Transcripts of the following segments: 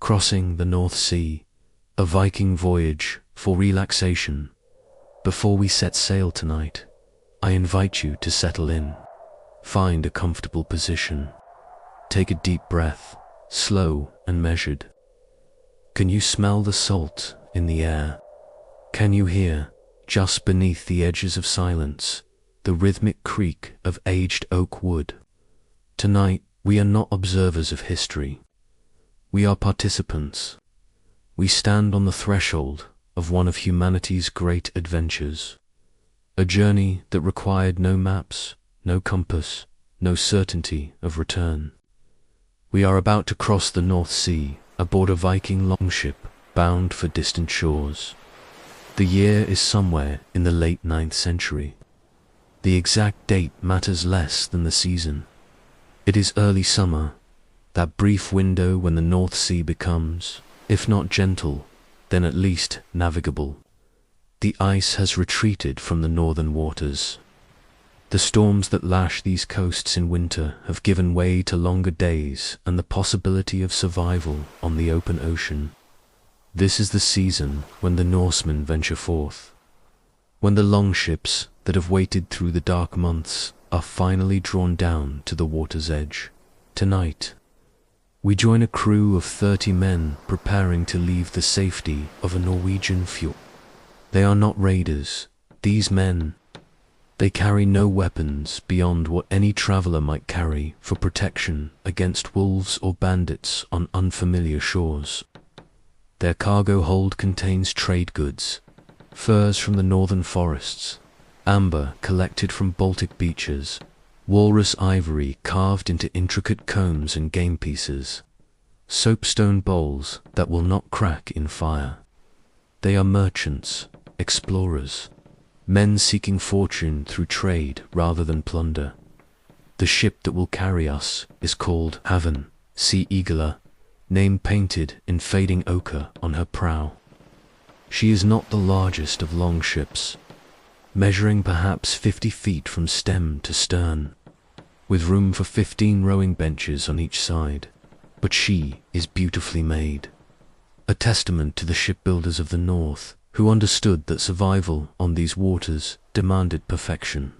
crossing the North Sea, a Viking voyage for relaxation. Before we set sail tonight, I invite you to settle in. Find a comfortable position. Take a deep breath, slow and measured. Can you smell the salt in the air? Can you hear, just beneath the edges of silence, the rhythmic creak of aged oak wood? Tonight, we are not observers of history. We are participants. We stand on the threshold of one of humanity's great adventures. A journey that required no maps, no compass, no certainty of return. We are about to cross the North Sea aboard a Viking longship bound for distant shores. The year is somewhere in the late 9th century. The exact date matters less than the season. It is early summer, that brief window when the North Sea becomes, if not gentle, then at least navigable. The ice has retreated from the northern waters. The storms that lash these coasts in winter have given way to longer days and the possibility of survival on the open ocean. This is the season when the Norsemen venture forth, when the longships that have waited through the dark months are finally drawn down to the water's edge. Tonight, we join a crew of 30 men preparing to leave the safety of a Norwegian fjord. They are not raiders. These men, they carry no weapons beyond what any traveler might carry for protection against wolves or bandits on unfamiliar shores. Their cargo hold contains trade goods, furs from the northern forests, amber collected from Baltic beaches, walrus ivory carved into intricate combs and game pieces, soapstone bowls that will not crack in fire. They are merchants, explorers, men seeking fortune through trade rather than plunder. The ship that will carry us is called Havørn, Sea Eagler, name painted in fading ochre on her prow. She is not the largest of longships, measuring perhaps 50 feet from stem to stern, with room for 15 rowing benches on each side, but she is beautifully made, a testament to the shipbuilders of the North, who understood that survival on these waters demanded perfection.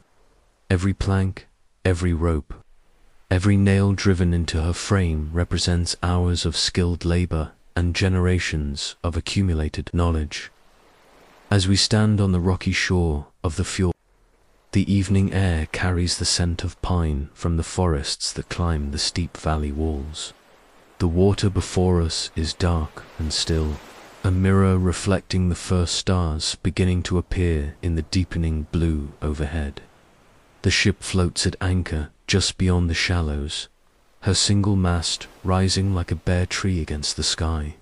Every plank, every rope, every nail driven into her frame represents hours of skilled labor and generations of accumulated knowledge. As we stand on the rocky shore of the fjord, the evening air carries the scent of pine from the forests that climb the steep valley walls. The water before us is dark and still, a mirror reflecting the first stars beginning to appear in the deepening blue overhead. The ship floats at anchor just beyond the shallows, her single mast rising like a bare tree against the sky.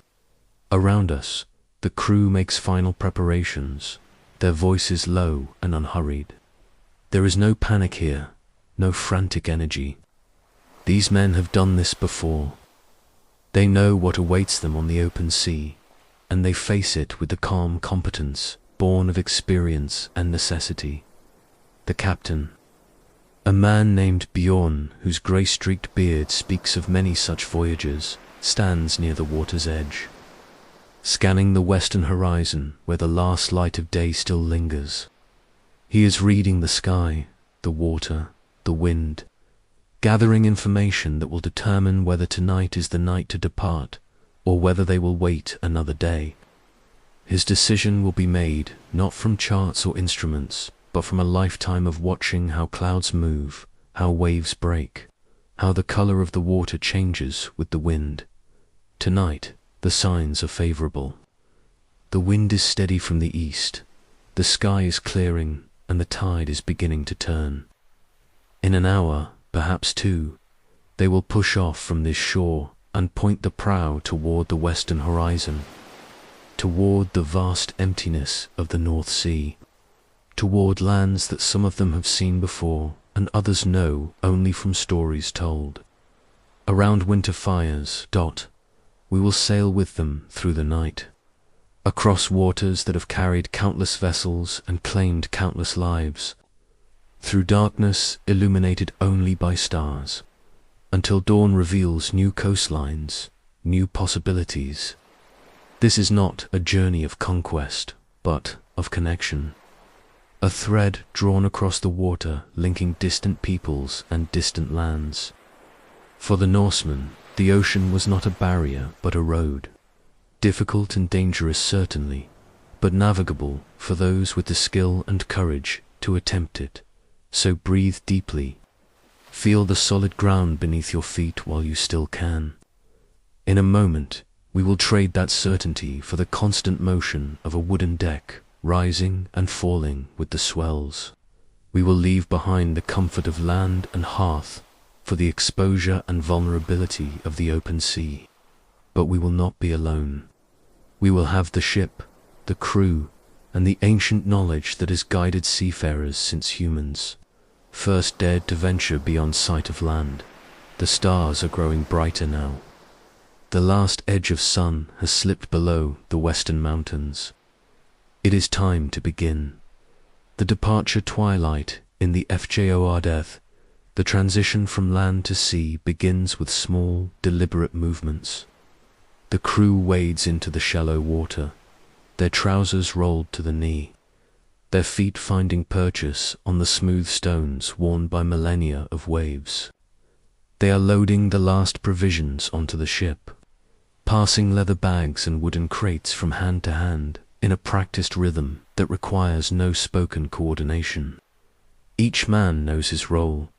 Around us, the crew makes final preparations, their voices low and unhurried. There is no panic here, no frantic energy. These men have done this before. They know what awaits them on the open sea, and they face it with the calm competence born of experience and necessity. The captain, a man named Bjorn, whose grey-streaked beard speaks of many such voyages, stands near the water's edge, scanning the western horizon where the last light of day still lingers. He is reading the sky, the water, the wind, gathering information that will determine whether tonight is the night to depart or whether they will wait another day. His decision will be made not from charts or instruments, but from a lifetime of watching how clouds move, how waves break, how the color of the water changes with the wind. Tonight, the signs are favorable. The wind is steady from the east, the sky is clearing, and the tide is beginning to turn. In an hour, perhaps two, they will push off from this shore and point the prow toward the western horizon, toward the vast emptiness of the North Sea, toward lands that some of them have seen before and others know only from stories told. Around winter fires, we will sail with them through the night, across waters that have carried countless vessels and claimed countless lives, through darkness illuminated only by stars, until dawn reveals new coastlines, new possibilities. This is not a journey of conquest, but of connection. A thread drawn across the water linking distant peoples and distant lands. For the Norsemen, the ocean was not a barrier but a road. Difficult and dangerous certainly, but navigable for those with the skill and courage to attempt it. So breathe deeply. Feel the solid ground beneath your feet while you still can. In a moment, we will trade that certainty for the constant motion of a wooden deck, rising and falling with the swells. We will leave behind the comfort of land and hearth for the exposure and vulnerability of the open sea. But we will not be alone. We will have the ship, the crew, and the ancient knowledge that has guided seafarers since humans first dared to venture beyond sight of land. The stars are growing brighter now. The last edge of sun has slipped below the western mountains. It is time to begin. The departure twilight in the fjord, the transition from land to sea begins with small, deliberate movements. The crew wades into the shallow water, their trousers rolled to the knee, their feet finding purchase on the smooth stones worn by millennia of waves. They are loading the last provisions onto the ship, passing leather bags and wooden crates from hand to hand in a practiced rhythm that requires no spoken coordination. Each man knows his role,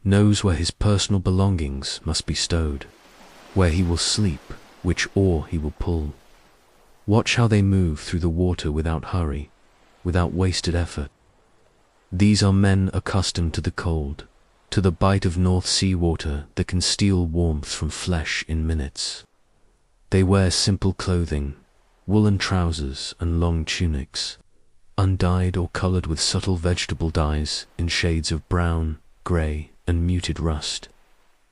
knows where his personal belongings must be stowed, where he will sleep, which oar he will pull. Watch how they move through the water without hurry, without wasted effort. These are men accustomed to the cold, to the bite of North Sea water that can steal warmth from flesh in minutes. They wear simple clothing, woolen trousers and long tunics, undyed or colored with subtle vegetable dyes in shades of brown, grey, and muted rust.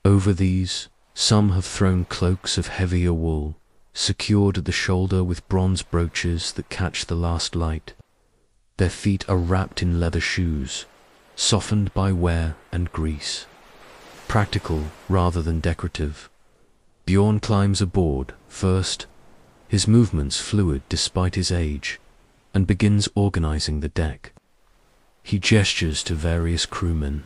Over these, some have thrown cloaks of heavier wool, secured at the shoulder with bronze brooches that catch the last light. Their feet are wrapped in leather shoes, softened by wear and grease. Practical rather than decorative. Bjorn climbs aboard first, his movements fluid despite his age, and begins organizing the deck. He gestures to various crewmen,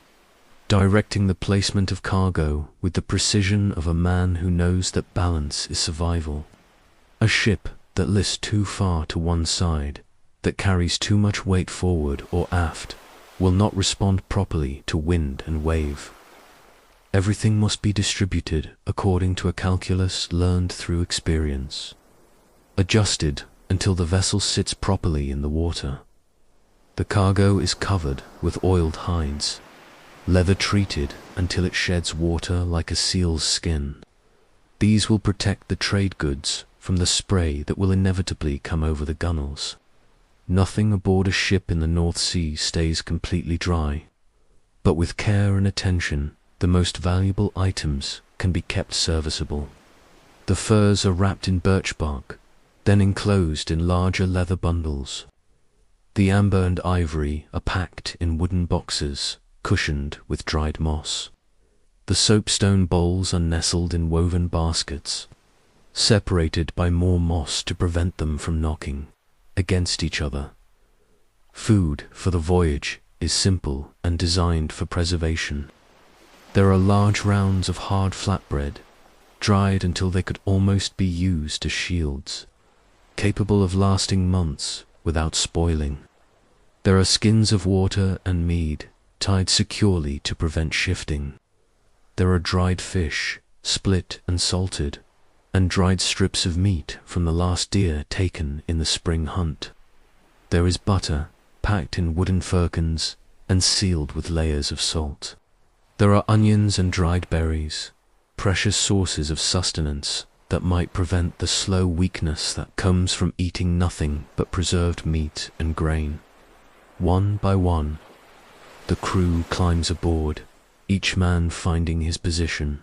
directing the placement of cargo with the precision of a man who knows that balance is survival. A ship that lifts too far to one side, that carries too much weight forward or aft, will not respond properly to wind and wave. Everything must be distributed according to a calculus learned through experience, adjusted until the vessel sits properly in the water. The cargo is covered with oiled hides, leather treated until it sheds water like a seal's skin. These will protect the trade goods from the spray that will inevitably come over the gunwales. Nothing aboard a ship in the North Sea stays completely dry, but with care and attention, the most valuable items can be kept serviceable. The furs are wrapped in birch bark, then enclosed in larger leather bundles. The amber and ivory are packed in wooden boxes, cushioned with dried moss. The soapstone bowls are nestled in woven baskets, separated by more moss to prevent them from knocking against each other. Food for the voyage is simple and designed for preservation. There are large rounds of hard flatbread, dried until they could almost be used as shields, capable of lasting months without spoiling. There are skins of water and mead, tied securely to prevent shifting. There are dried fish, split and salted, and dried strips of meat from the last deer taken in the spring hunt. There is butter, packed in wooden firkins and sealed with layers of salt. There are onions and dried berries, precious sources of sustenance that might prevent the slow weakness that comes from eating nothing but preserved meat and grain. One by one, the crew climbs aboard, each man finding his position.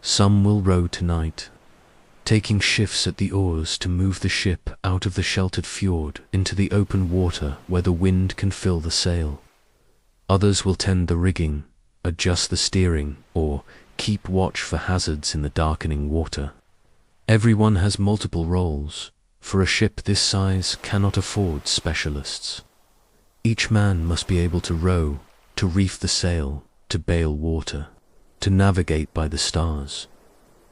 Some will row tonight, taking shifts at the oars to move the ship out of the sheltered fjord into the open water where the wind can fill the sail. Others will tend the rigging, adjust the steering, or keep watch for hazards in the darkening water. Everyone has multiple roles, for a ship this size cannot afford specialists. Each man must be able to row, to reef the sail, to bail water, to navigate by the stars.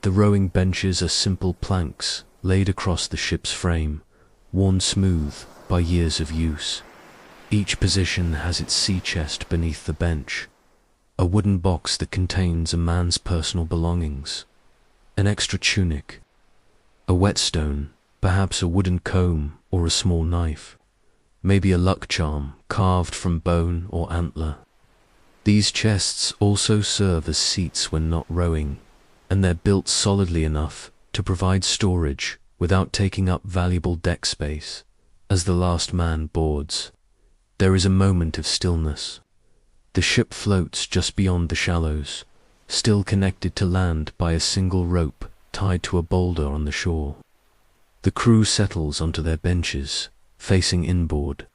The rowing benches are simple planks laid across the ship's frame, worn smooth by years of use. Each position has its sea chest beneath the bench, a wooden box that contains a man's personal belongings, an extra tunic, a whetstone, perhaps a wooden comb or a small knife, maybe a luck charm carved from bone or antler. These chests also serve as seats when not rowing, and they're built solidly enough to provide storage without taking up valuable deck space. As the last man boards, there is a moment of stillness. The ship floats just beyond the shallows, still connected to land by a single rope tied to a boulder on the shore. The crew settles onto their benches, facing inboard,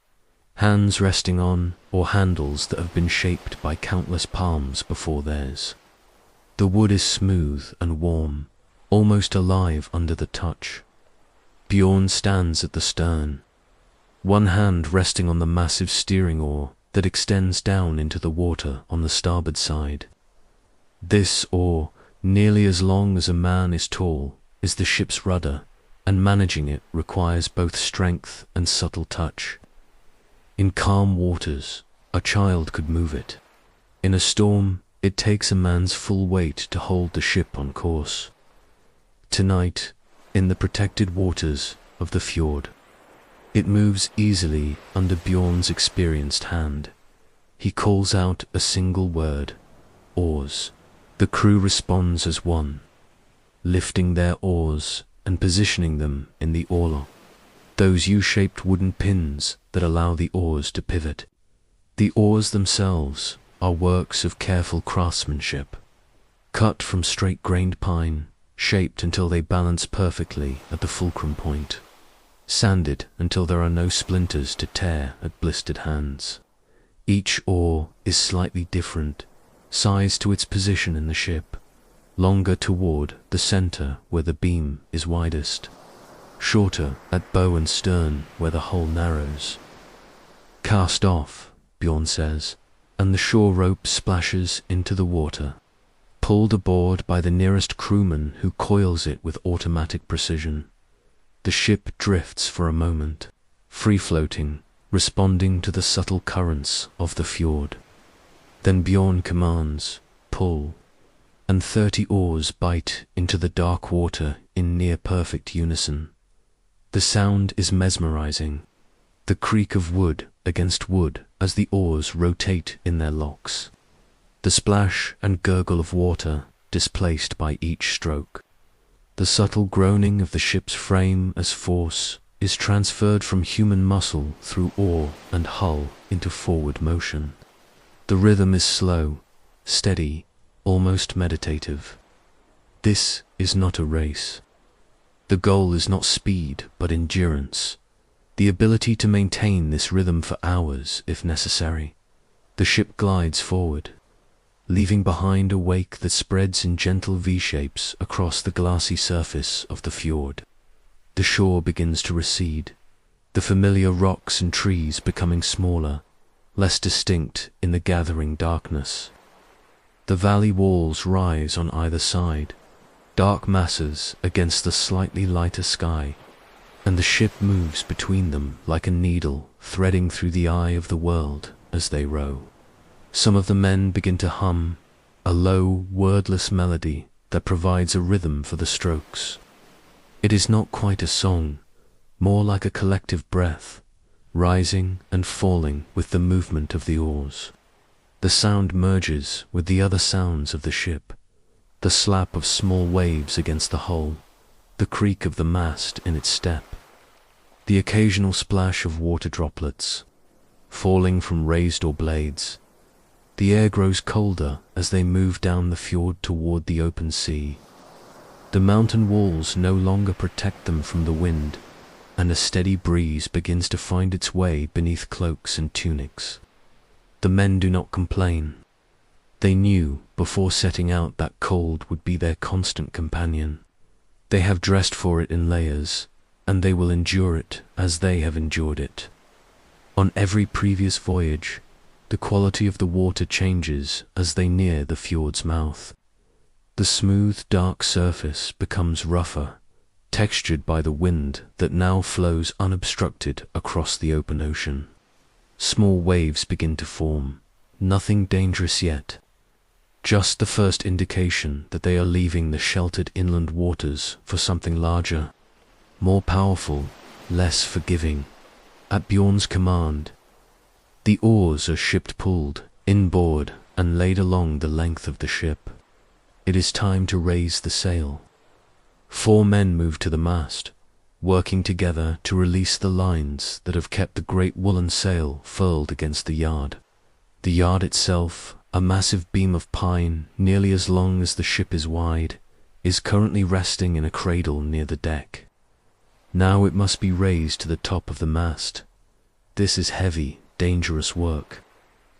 hands resting on or handles that have been shaped by countless palms before theirs. The wood is smooth and warm, almost alive under the touch. Bjorn stands at the stern, one hand resting on the massive steering oar that extends down into the water on the starboard side. This oar, nearly as long as a man is tall, is the ship's rudder, and managing it requires both strength and subtle touch. In calm waters, a child could move it. In a storm, it takes a man's full weight to hold the ship on course. Tonight, in the protected waters of the fjord, it moves easily under Bjorn's experienced hand. He calls out a single word, oars. The crew responds as one, lifting their oars and positioning them in the oarlock, those U-shaped wooden pins that allow the oars to pivot. The oars themselves are works of careful craftsmanship, cut from straight-grained pine, shaped until they balance perfectly at the fulcrum point, sanded until there are no splinters to tear at blistered hands. Each oar is slightly different, sized to its position in the ship, longer toward the center where the beam is widest, shorter at bow and stern where the hull narrows. Cast off, Bjorn says, and the shore rope splashes into the water, pulled aboard by the nearest crewman who coils it with automatic precision. The ship drifts for a moment, free-floating, responding to the subtle currents of the fjord. Then Bjorn commands, pull, and 30 oars bite into the dark water in near-perfect unison. The sound is mesmerizing, the creak of wood against wood as the oars rotate in their locks, the splash and gurgle of water displaced by each stroke. The subtle groaning of the ship's frame as force is transferred from human muscle through oar and hull into forward motion. The rhythm is slow, steady, almost meditative. This is not a race. The goal is not speed, but endurance, the ability to maintain this rhythm for hours if necessary. The ship glides forward, leaving behind a wake that spreads in gentle V-shapes across the glassy surface of the fjord. The shore begins to recede, the familiar rocks and trees becoming smaller, less distinct in the gathering darkness. The valley walls rise on either side, dark masses against the slightly lighter sky, and the ship moves between them like a needle threading through the eye of the world as they row. Some of the men begin to hum, a low, wordless melody that provides a rhythm for the strokes. It is not quite a song, more like a collective breath, rising and falling with the movement of the oars. The sound merges with the other sounds of the ship, the slap of small waves against the hull, the creak of the mast in its step, the occasional splash of water droplets, falling from raised oar blades. The air grows colder as they move down the fjord toward the open sea. The mountain walls no longer protect them from the wind, and a steady breeze begins to find its way beneath cloaks and tunics. The men do not complain. They knew before setting out that cold would be their constant companion. They have dressed for it in layers, and they will endure it as they have endured it. On every previous voyage, the quality of the water changes as they near the fjord's mouth. The smooth, dark surface becomes rougher, textured by the wind that now flows unobstructed across the open ocean. Small waves begin to form, nothing dangerous yet. Just the first indication that they are leaving the sheltered inland waters for something larger, more powerful, less forgiving. At Bjorn's command, the oars are pulled inboard and laid along the length of the ship. It is time to raise the sail. 4 men move to the mast, working together to release the lines that have kept the great woolen sail furled against the yard. The yard itself, a massive beam of pine nearly as long as the ship is wide, is currently resting in a cradle near the deck. Now it must be raised to the top of the mast. This is heavy, dangerous work.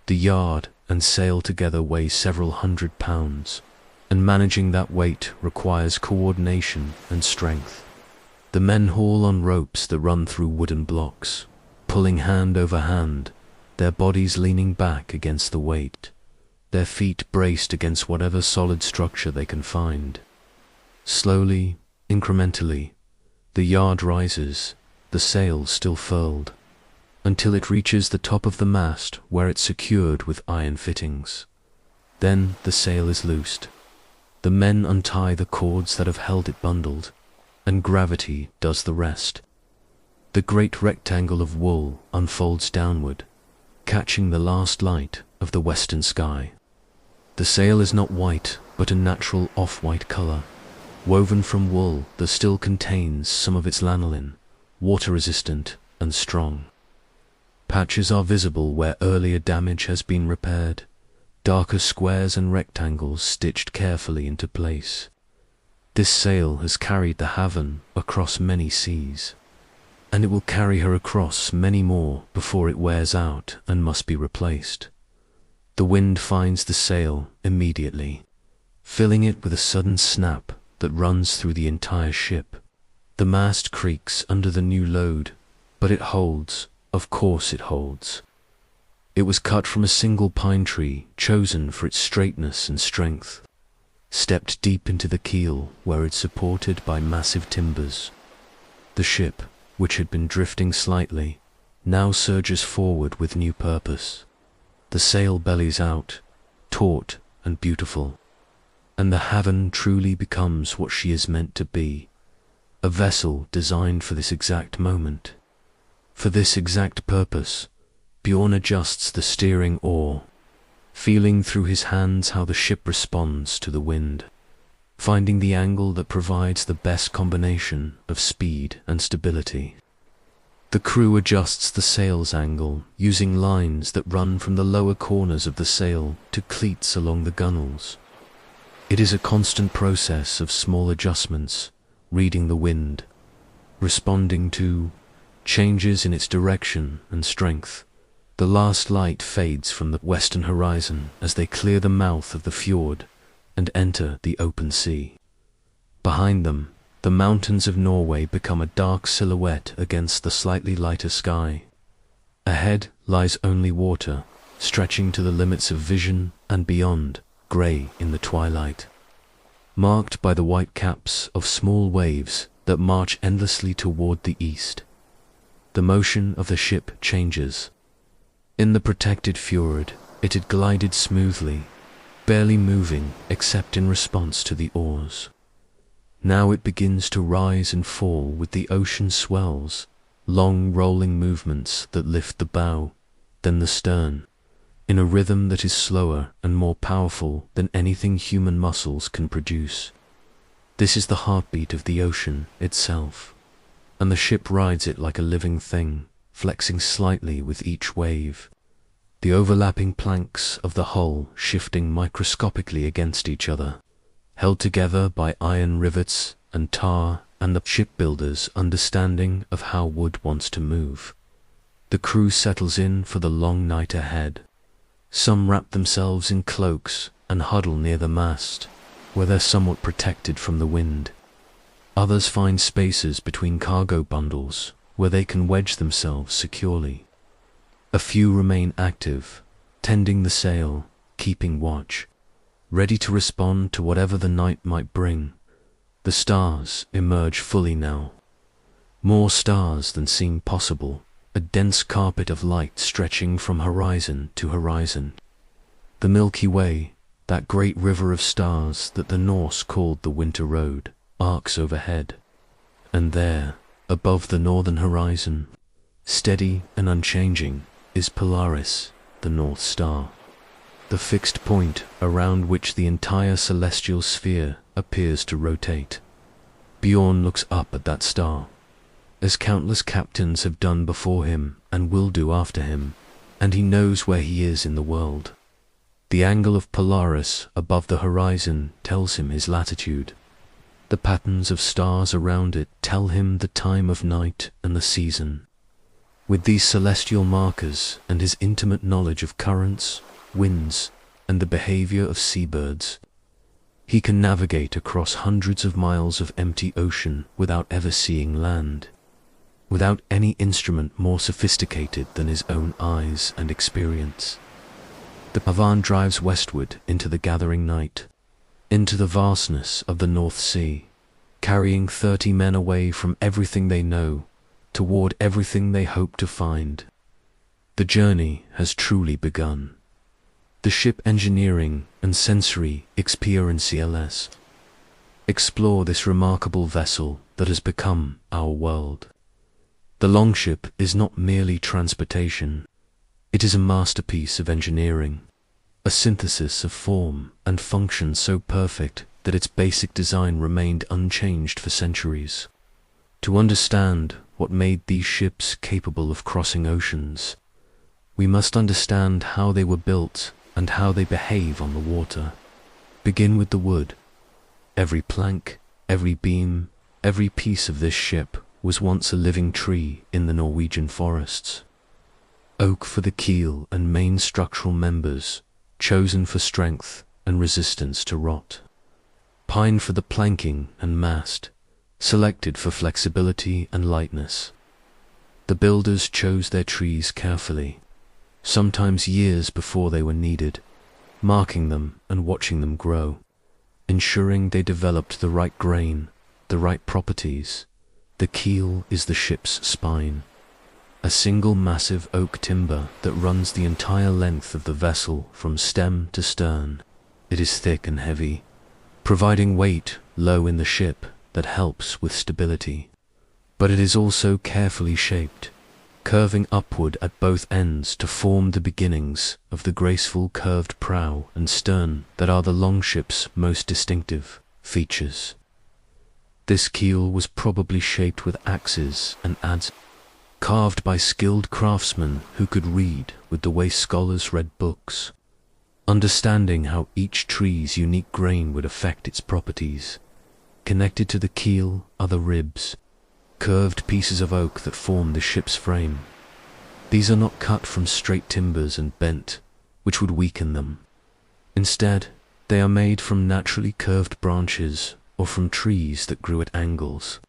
The yard and sail together weigh several hundred pounds, and managing that weight requires coordination and strength. The men haul on ropes that run through wooden blocks, pulling hand over hand, their bodies leaning back against the weight, their feet braced against whatever solid structure they can find. Slowly, incrementally, the yard rises, the sail still furled, until it reaches the top of the mast where it's secured with iron fittings. Then the sail is loosed. The men untie the cords that have held it bundled, and gravity does the rest. The great rectangle of wool unfolds downward, catching the last light of the western sky. The sail is not white, but a natural off-white color, woven from wool that still contains some of its lanolin, water-resistant and strong. Patches are visible where earlier damage has been repaired, darker squares and rectangles stitched carefully into place. This sail has carried the Havørn across many seas, and it will carry her across many more before it wears out and must be replaced. The wind finds the sail immediately, filling it with a sudden snap that runs through the entire ship. The mast creaks under the new load, but it holds. Of course it holds. It was cut from a single pine tree, chosen for its straightness and strength, stepped deep into the keel where it's supported by massive timbers. The ship, which had been drifting slightly, now surges forward with new purpose. The sail bellies out, taut and beautiful, and the Havørn truly becomes what she is meant to be, a vessel designed for this exact moment. For this exact purpose, Bjorn adjusts the steering oar, feeling through his hands how the ship responds to the wind, finding the angle that provides the best combination of speed and stability. The crew adjusts the sail's angle, using lines that run from the lower corners of the sail to cleats along the gunnels. It is a constant process of small adjustments, reading the wind, responding to changes in its direction and strength. The last light fades from the western horizon as they clear the mouth of the fjord and enter the open sea. Behind them, the mountains of Norway become a dark silhouette against the slightly lighter sky. Ahead lies only water, stretching to the limits of vision and beyond, grey in the twilight, marked by the white caps of small waves that march endlessly toward the east. The motion of the ship changes. In the protected fjord, it had glided smoothly, barely moving except in response to the oars. Now it begins to rise and fall with the ocean swells, long rolling movements that lift the bow, then the stern, in a rhythm that is slower and more powerful than anything human muscles can produce. This is the heartbeat of the ocean itself, and the ship rides it like a living thing, flexing slightly with each wave, the overlapping planks of the hull shifting microscopically against each other, held together by iron rivets and tar and the shipbuilder's understanding of how wood wants to move. The crew settles in for the long night ahead. Some wrap themselves in cloaks and huddle near the mast, where they're somewhat protected from the wind. Others find spaces between cargo bundles where they can wedge themselves securely. A few remain active, tending the sail, keeping watch, ready to respond to whatever the night might bring. The stars emerge fully now. More stars than seemed possible, a dense carpet of light stretching from horizon to horizon. The Milky Way, that great river of stars that the Norse called the Winter Road, arcs overhead. And there, above the northern horizon, steady and unchanging, is Polaris, the North Star, the fixed point around which the entire celestial sphere appears to rotate. Bjorn looks up at that star, as countless captains have done before him and will do after him, and he knows where he is in the world. The angle of Polaris above the horizon tells him his latitude. The patterns of stars around it tell him the time of night and the season. With these celestial markers and his intimate knowledge of currents, winds, and the behavior of seabirds, he can navigate across hundreds of miles of empty ocean without ever seeing land, without any instrument more sophisticated than his own eyes and experience. The Havørn drives westward into the gathering night, into the vastness of the North Sea, carrying 30 men away from everything they know, toward everything they hope to find. The journey has truly begun. The ship engineering and sensory experientials explore this remarkable vessel that has become our world. The Longship is not merely transportation. It is a masterpiece of engineering, a synthesis of form and function so perfect that its basic design remained unchanged for centuries. To understand what made these ships capable of crossing oceans, we must understand how they were built and how they behave on the water. Begin with the wood. Every plank, every beam, every piece of this ship was once a living tree in the Norwegian forests. Oak for the keel and main structural members, chosen for strength and resistance to rot. Pine for the planking and mast, selected for flexibility and lightness. The builders chose their trees carefully, sometimes years before they were needed, marking them and watching them grow, ensuring they developed the right grain, the right properties. The keel is the ship's spine, a single massive oak timber that runs the entire length of the vessel from stem to stern. It is thick and heavy, providing weight low in the ship that helps with stability. But it is also carefully shaped, curving upward at both ends to form the beginnings of the graceful curved prow and stern that are the Longship's most distinctive features. This keel was probably shaped with axes and adze, carved by skilled craftsmen who could read with the way scholars read books, understanding how each tree's unique grain would affect its properties. Connected to the keel are the ribs, curved pieces of oak that form the ship's frame. These are not cut from straight timbers and bent, which would weaken them. Instead, they are made from naturally curved branches or from trees that grew at angles,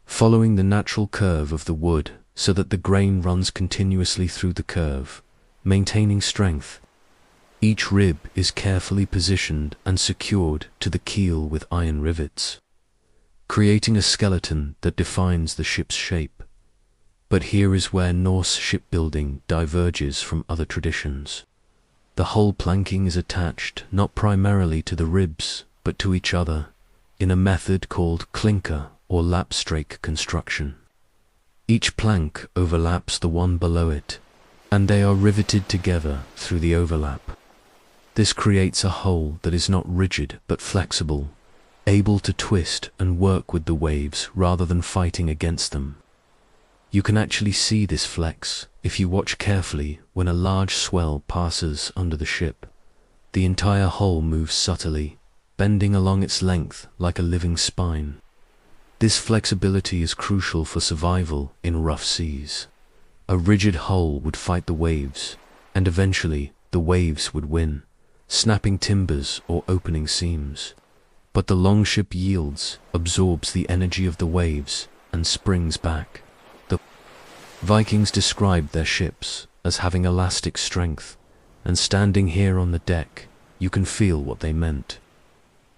following the natural curve of the wood so that the grain runs continuously through the curve, maintaining strength. Each rib is carefully positioned and secured to the keel with iron rivets, creating a skeleton that defines the ship's shape. But here is where Norse shipbuilding diverges from other traditions. The hull planking is attached not primarily to the ribs, but to each other, in a method called clinker or lapstrake construction. Each plank overlaps the one below it, and they are riveted together through the overlap. This creates a hull that is not rigid but flexible, able to twist and work with the waves rather than fighting against them. You can actually see this flex if you watch carefully when a large swell passes under the ship. The entire hull moves subtly, bending along its length like a living spine. This flexibility is crucial for survival in rough seas. A rigid hull would fight the waves, and eventually the waves would win, snapping timbers or opening seams. But the Longship yields, absorbs the energy of the waves, and springs back. The Vikings described their ships as having elastic strength, and standing here on the deck, you can feel what they meant.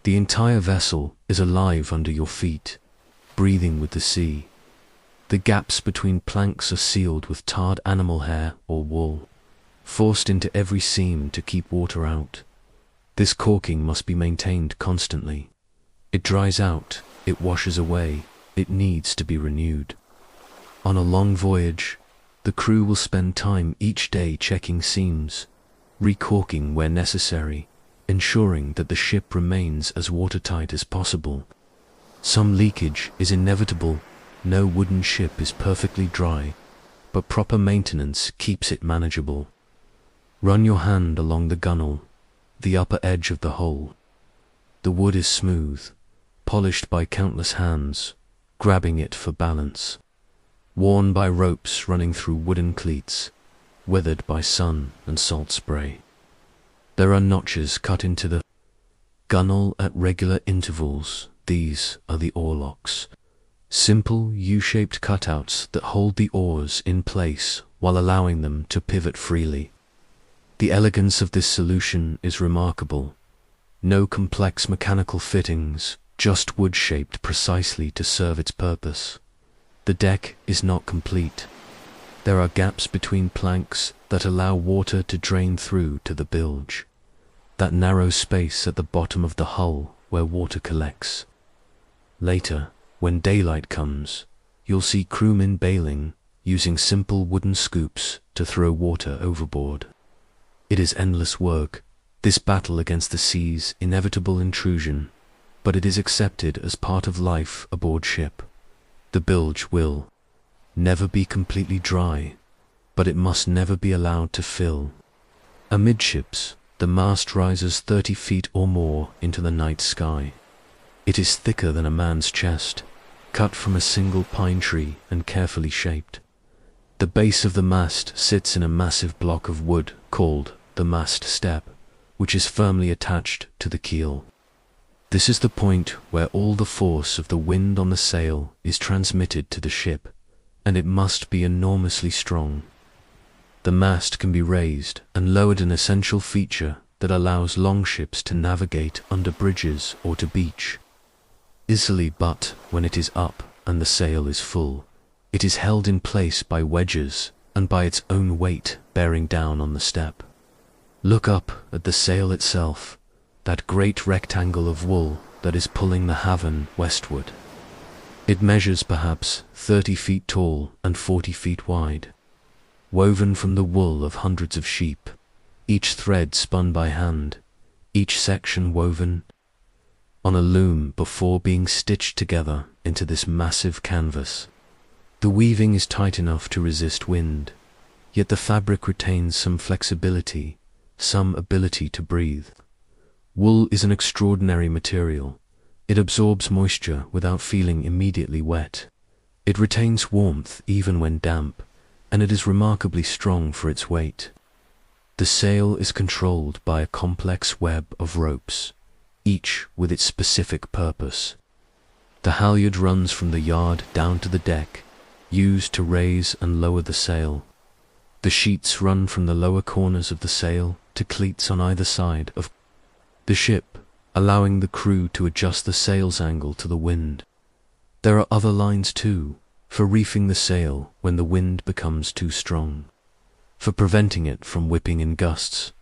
The entire vessel is alive under your feet, breathing with the sea. The gaps between planks are sealed with tarred animal hair or wool, forced into every seam to keep water out. This caulking must be maintained constantly. It dries out, it washes away, it needs to be renewed. On a long voyage, the crew will spend time each day checking seams, recaulking where necessary, ensuring that the ship remains as watertight as possible. Some leakage is inevitable. No wooden ship is perfectly dry, but proper maintenance keeps it manageable. Run your hand along the gunwale, the upper edge of the hull. The wood is smooth, polished by countless hands, grabbing it for balance. Worn by ropes running through wooden cleats, weathered by sun and salt spray. There are notches cut into the gunwale at regular intervals. These are the oarlocks. Simple U-shaped cutouts that hold the oars in place while allowing them to pivot freely. The elegance of this solution is remarkable. No complex mechanical fittings, just wood shaped precisely to serve its purpose. The deck is not complete. There are gaps between planks that allow water to drain through to the bilge. That narrow space at the bottom of the hull where water collects. Later, when daylight comes, you'll see crewmen bailing, using simple wooden scoops to throw water overboard. It is endless work, this battle against the sea's inevitable intrusion, but it is accepted as part of life aboard ship. The bilge will never be completely dry, but it must never be allowed to fill. Amidships, the mast rises 30 feet or more into the night sky. It is thicker than a man's chest, cut from a single pine tree and carefully shaped. The base of the mast sits in a massive block of wood called the mast step, which is firmly attached to the keel. This is the point where all the force of the wind on the sail is transmitted to the ship, and it must be enormously strong. The mast can be raised and lowered, an essential feature that allows longships to navigate under bridges or to beach easily, but when it is up and the sail is full, it is held in place by wedges and by its own weight bearing down on the step. Look up at the sail itself, that great rectangle of wool that is pulling the Havørn westward. It measures perhaps 30 feet tall and 40 feet wide, woven from the wool of hundreds of sheep, each thread spun by hand, each section woven on a loom before being stitched together into this massive canvas. The weaving is tight enough to resist wind, yet the fabric retains some flexibility, some ability to breathe. Wool is an extraordinary material. It absorbs moisture without feeling immediately wet. It retains warmth even when damp, and it is remarkably strong for its weight. The sail is controlled by a complex web of ropes, each with its specific purpose. The halyard runs from the yard down to the deck, used to raise and lower the sail. The sheets run from the lower corners of the sail to cleats on either side of the ship, allowing the crew to adjust the sail's angle to the wind. There are other lines too, for reefing the sail when the wind becomes too strong, for preventing it from whipping in gusts,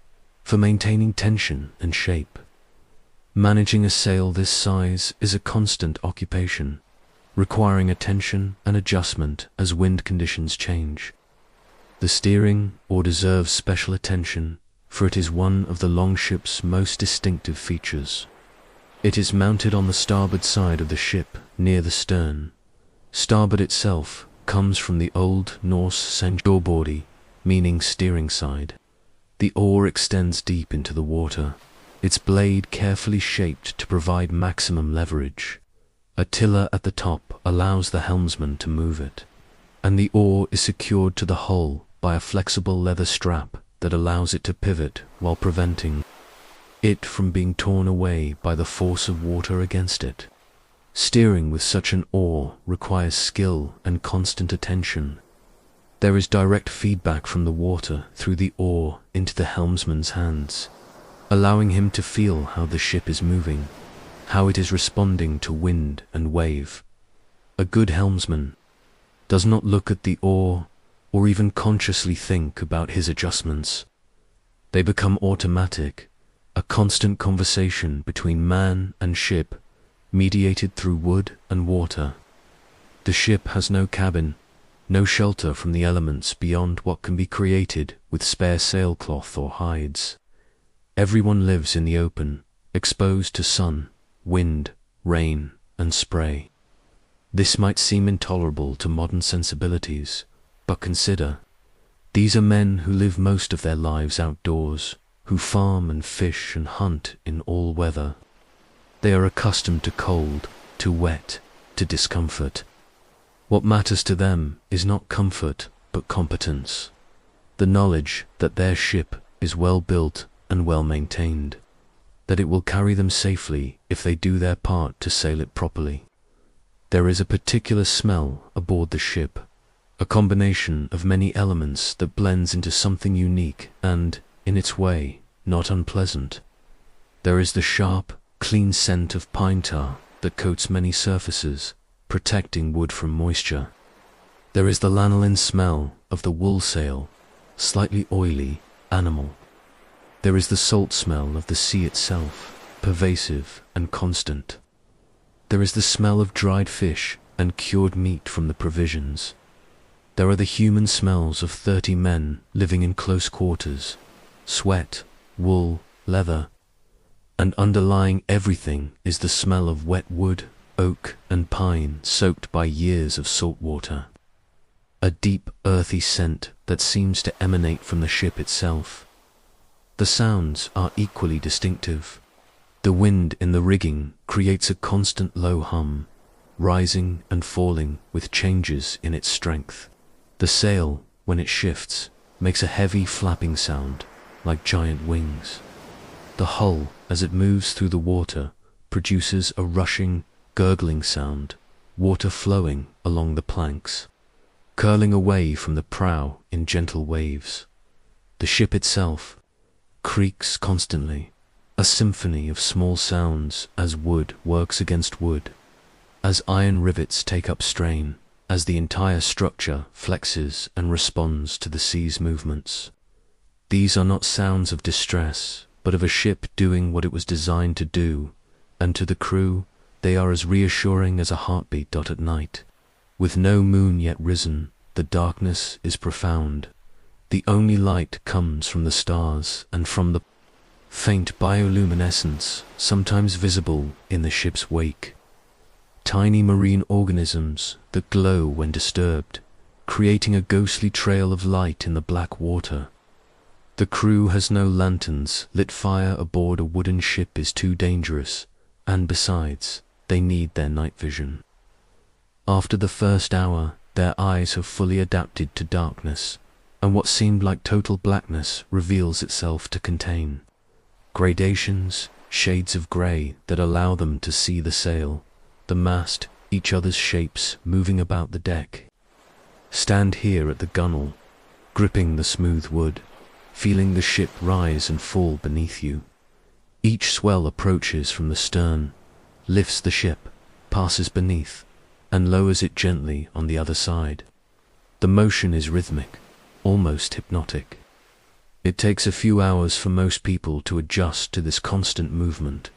for maintaining tension and shape. Managing a sail this size is a constant occupation, requiring attention and adjustment as wind conditions change. The steering oar deserves special attention, for it is one of the Longship's most distinctive features. It is mounted on the starboard side of the ship, near the stern. Starboard itself comes from the Old Norse "stórborði," meaning steering side. The oar extends deep into the water, its blade carefully shaped to provide maximum leverage. A tiller at the top allows the helmsman to move it, and the oar is secured to the hull by a flexible leather strap that allows it to pivot while preventing it from being torn away by the force of water against it. Steering with such an oar requires skill and constant attention. There is direct feedback from the water through the oar into the helmsman's hands, allowing him to feel how the ship is moving, how it is responding to wind and wave. A good helmsman does not look at the oar or even consciously think about his adjustments. They become automatic, a constant conversation between man and ship, mediated through wood and water. The ship has no cabin, no shelter from the elements beyond what can be created with spare sailcloth or hides. Everyone lives in the open, exposed to sun, wind, rain, and spray. This might seem intolerable to modern sensibilities, but consider, these are men who live most of their lives outdoors, who farm and fish and hunt in all weather. They are accustomed to cold, to wet, to discomfort. What matters to them is not comfort, but competence. The knowledge that their ship is well built and well maintained, that it will carry them safely if they do their part to sail it properly. There is a particular smell aboard the ship, a combination of many elements that blends into something unique and, in its way, not unpleasant. There is the sharp, clean scent of pine tar that coats many surfaces, protecting wood from moisture. There is the lanolin smell of the wool sail, slightly oily, animal. There is the salt smell of the sea itself, pervasive and constant. There is the smell of dried fish and cured meat from the provisions. There are the human smells of 30 men living in close quarters, sweat, wool, leather, and underlying everything is the smell of wet wood, oak and pine soaked by years of salt water. A deep, earthy scent that seems to emanate from the ship itself. The sounds are equally distinctive. The wind in the rigging creates a constant low hum, rising and falling with changes in its strength. The sail, when it shifts, makes a heavy flapping sound, like giant wings. The hull, as it moves through the water, produces a rushing, gurgling sound, water flowing along the planks, curling away from the prow in gentle waves. The ship itself creaks constantly, a symphony of small sounds as wood works against wood, as iron rivets take up strain, as the entire structure flexes and responds to the sea's movements. These are not sounds of distress, but of a ship doing what it was designed to do, and to the crew, they are as reassuring as a heartbeat at night. With no moon yet risen, the darkness is profound. The only light comes from the stars and from the faint bioluminescence, sometimes visible in the ship's wake. Tiny marine organisms that glow when disturbed, creating a ghostly trail of light in the black water. The crew has no lanterns. Lit fire aboard a wooden ship is too dangerous, and besides, they need their night vision. After the first hour, their eyes have fully adapted to darkness, and what seemed like total blackness reveals itself to contain gradations, shades of grey that allow them to see the sail, the mast, each other's shapes moving about the deck. Stand here at the gunwale, gripping the smooth wood, feeling the ship rise and fall beneath you. Each swell approaches from the stern, lifts the ship, passes beneath, and lowers it gently on the other side. The motion is rhythmic, almost hypnotic. It takes a few hours for most people to adjust to this constant movement,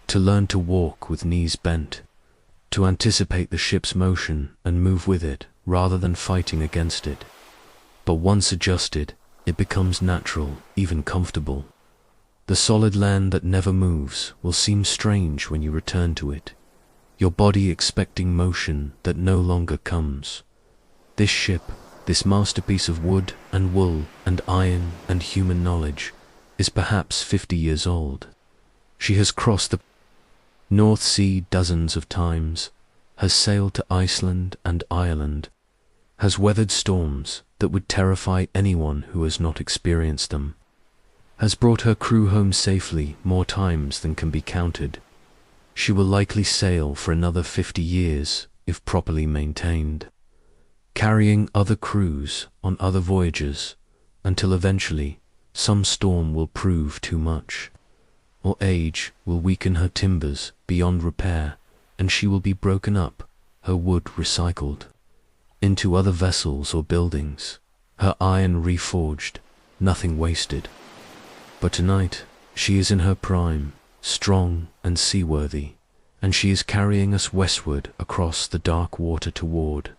to learn to walk with knees bent, to anticipate the ship's motion and move with it rather than fighting against it. But once adjusted, it becomes natural, even comfortable. The solid land that never moves will seem strange when you return to it, your body expecting motion that no longer comes. This ship, this masterpiece of wood and wool and iron and human knowledge, is perhaps 50 years old. She has crossed the North Sea dozens of times, has sailed to Iceland and Ireland, has weathered storms that would terrify anyone who has not experienced them, has brought her crew home safely more times than can be counted. She will likely sail for another 50 years if properly maintained, carrying other crews on other voyages until eventually some storm will prove too much, or age will weaken her timbers beyond repair, and she will be broken up, her wood recycled, into other vessels or buildings, her iron reforged, nothing wasted. But tonight she is in her prime, strong and seaworthy, and she is carrying us westward across the dark water toward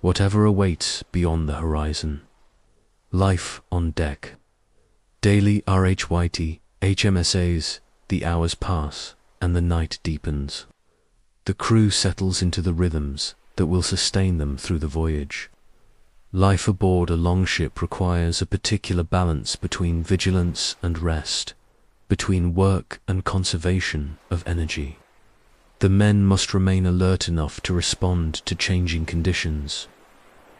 whatever awaits beyond the horizon. Life on deck. Daily RHYT, HMSAs, the hours pass, and the night deepens. The crew settles into the rhythms that will sustain them through the voyage. Life aboard a longship requires a particular balance between vigilance and rest, between work and conservation of energy. The men must remain alert enough to respond to changing conditions,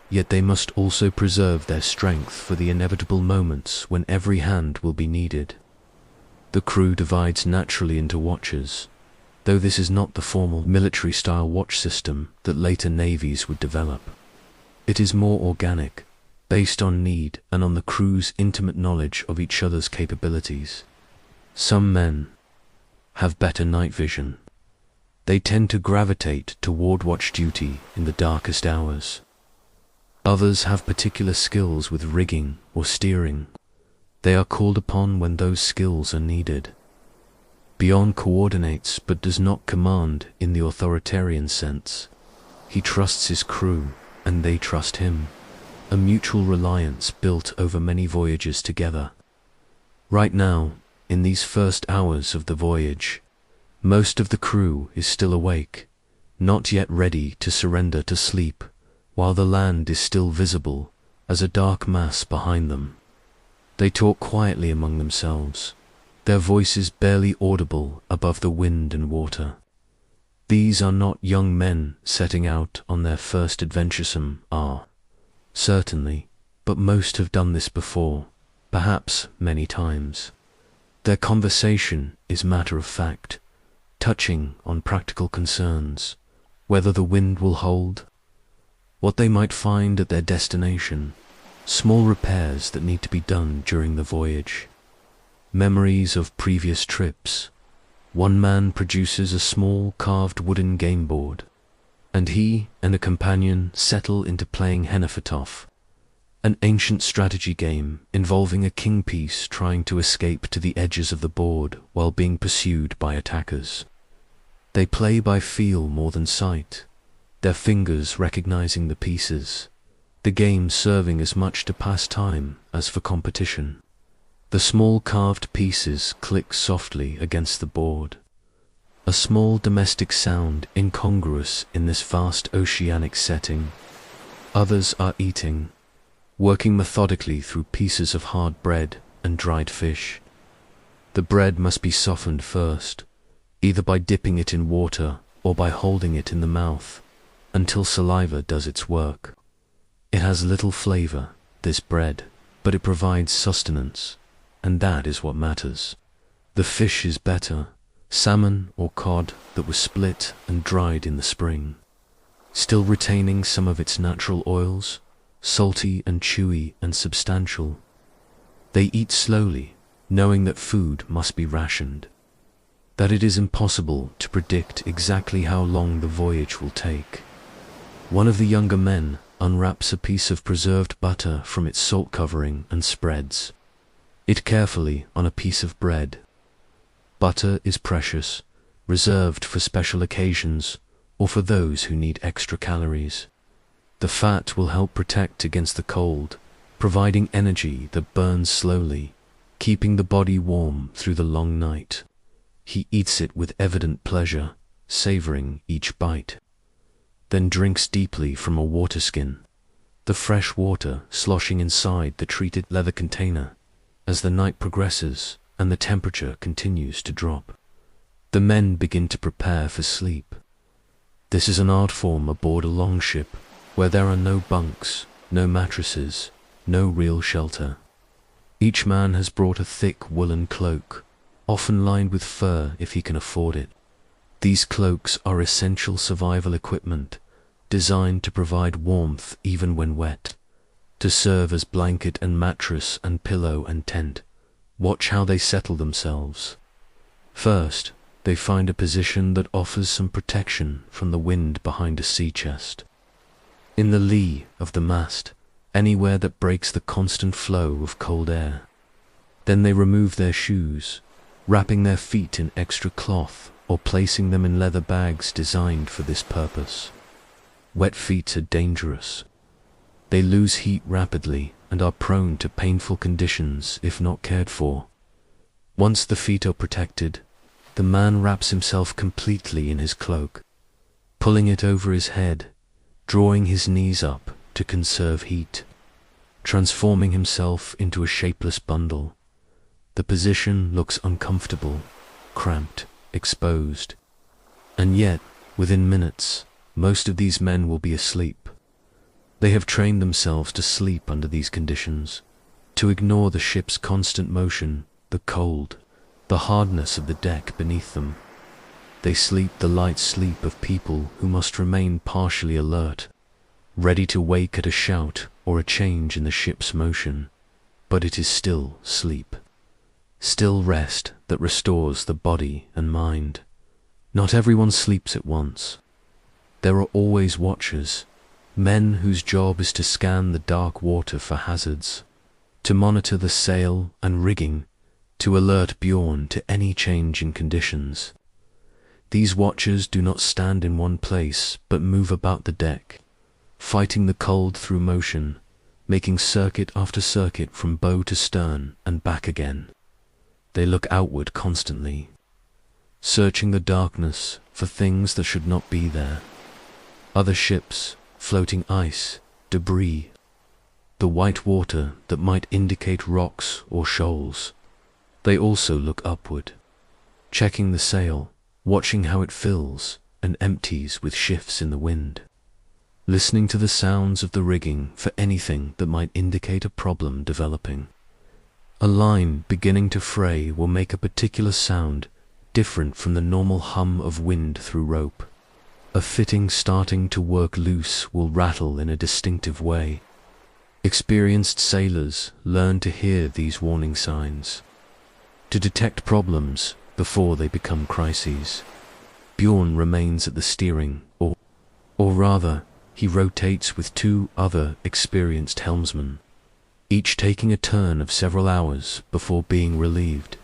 yet they must also preserve their strength for the inevitable moments when every hand will be needed. The crew divides naturally into watches, though this is not the formal military-style watch system that later navies would develop. It is more organic, based on need and on the crew's intimate knowledge of each other's capabilities. Some men have better night vision. They tend to gravitate toward watch duty in the darkest hours. Others have particular skills with rigging or steering. They are called upon when those skills are needed. Beyond coordinates but does not command in the authoritarian sense. He trusts his crew, and they trust him, a mutual reliance built over many voyages together. Right now, in these first hours of the voyage, most of the crew is still awake, not yet ready to surrender to sleep, while the land is still visible as a dark mass behind them. They talk quietly among themselves, their voices barely audible above the wind and water. These are not young men setting out on their first adventuresome certainly, but most have done this before, perhaps many times. Their conversation is matter of fact, touching on practical concerns, whether the wind will hold, what they might find at their destination, small repairs that need to be done during the voyage, memories of previous trips. One man produces a small carved wooden game board, and he and a companion settle into playing Hennefertoff, an ancient strategy game involving a king piece trying to escape to the edges of the board while being pursued by attackers. They play by feel more than sight, their fingers recognizing the pieces, the game serving as much to pass time as for competition. The small carved pieces click softly against the board, a small domestic sound incongruous in this vast oceanic setting. Others are eating, working methodically through pieces of hard bread and dried fish. The bread must be softened first, either by dipping it in water or by holding it in the mouth, until saliva does its work. It has little flavor, this bread, but it provides sustenance, and that is what matters. The fish is better, salmon or cod that was split and dried in the spring, still retaining some of its natural oils, salty and chewy and substantial. They eat slowly, knowing that food must be rationed, that it is impossible to predict exactly how long the voyage will take. One of the younger men unwraps a piece of preserved butter from its salt covering and spreads it carefully on a piece of bread. Butter is precious, reserved for special occasions or for those who need extra calories. The fat will help protect against the cold, providing energy that burns slowly, keeping the body warm through the long night. He eats it with evident pleasure, savoring each bite, then drinks deeply from a water skin, the fresh water sloshing inside the treated leather container as the night progresses and the temperature continues to drop. The men begin to prepare for sleep. This is an art form aboard a longship where there are no bunks, no mattresses, no real shelter. Each man has brought a thick woolen cloak, often lined with fur if he can afford it. These cloaks are essential survival equipment, designed to provide warmth even when wet, to serve as blanket and mattress and pillow and tent. Watch how they settle themselves. First, they find a position that offers some protection from the wind behind a sea chest. In the lee of the mast, anywhere that breaks the constant flow of cold air. Then they remove their shoes, wrapping their feet in extra cloth or placing them in leather bags designed for this purpose. Wet feet are dangerous. They lose heat rapidly and are prone to painful conditions if not cared for. Once the feet are protected, the man wraps himself completely in his cloak, pulling it over his head, drawing his knees up to conserve heat, transforming himself into a shapeless bundle. The position looks uncomfortable, cramped, exposed, and yet, within minutes, most of these men will be asleep. They have trained themselves to sleep under these conditions, to ignore the ship's constant motion, the cold, the hardness of the deck beneath them. They sleep the light sleep of people who must remain partially alert, ready to wake at a shout or a change in the ship's motion, but it is still sleep. Still rest that restores the body and mind. Not everyone sleeps at once. There are always watchers, men whose job is to scan the dark water for hazards, to monitor the sail and rigging, to alert Bjorn to any change in conditions. These watchers do not stand in one place but move about the deck, fighting the cold through motion, making circuit after circuit from bow to stern and back again. They look outward constantly, searching the darkness for things that should not be there. Other ships, floating ice, debris, the white water that might indicate rocks or shoals. They also look upward, checking the sail, watching how it fills and empties with shifts in the wind, listening to the sounds of the rigging for anything that might indicate a problem developing. A line beginning to fray will make a particular sound different from the normal hum of wind through rope. A fitting starting to work loose will rattle in a distinctive way. Experienced sailors learn to hear these warning signs, to detect problems before they become crises. Bjorn remains at the steering, or rather, he rotates with two other experienced helmsmen, each taking a turn of several hours before being relieved.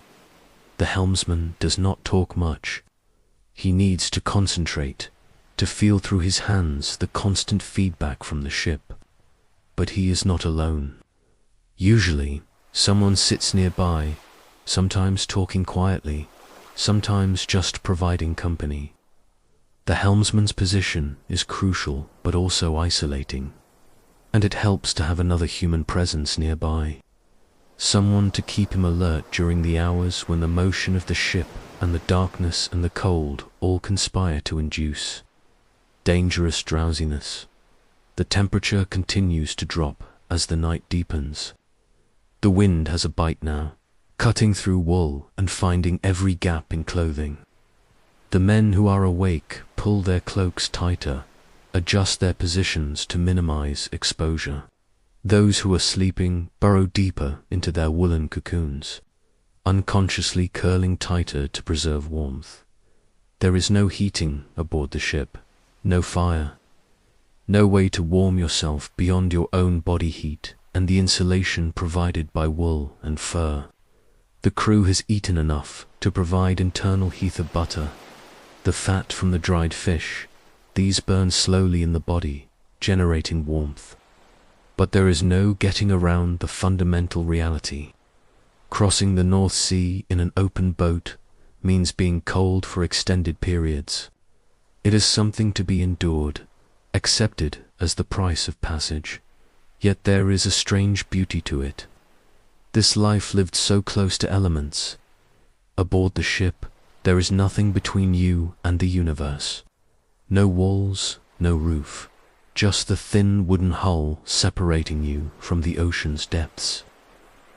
The helmsman does not talk much. He needs to concentrate, to feel through his hands the constant feedback from the ship. But he is not alone. Usually, someone sits nearby, sometimes talking quietly, sometimes just providing company. The helmsman's position is crucial but also isolating, and it helps to have another human presence nearby. Someone to keep him alert during the hours when the motion of the ship and the darkness and the cold all conspire to induce dangerous drowsiness. The temperature continues to drop as the night deepens. The wind has a bite now, cutting through wool and finding every gap in clothing. The men who are awake pull their cloaks tighter, adjust their positions to minimize exposure. Those who are sleeping burrow deeper into their woolen cocoons, unconsciously curling tighter to preserve warmth. There is no heating aboard the ship, no fire, no way to warm yourself beyond your own body heat and the insulation provided by wool and fur. The crew has eaten enough to provide internal heat of butter, the fat from the dried fish. These burn slowly in the body, generating warmth. But there is no getting around the fundamental reality. Crossing the North Sea in an open boat means being cold for extended periods. It is something to be endured, accepted as the price of passage. Yet there is a strange beauty to it. This life lived so close to elements. Aboard the ship, there is nothing between you and the universe. No walls, no roof, just the thin wooden hull separating you from the ocean's depths.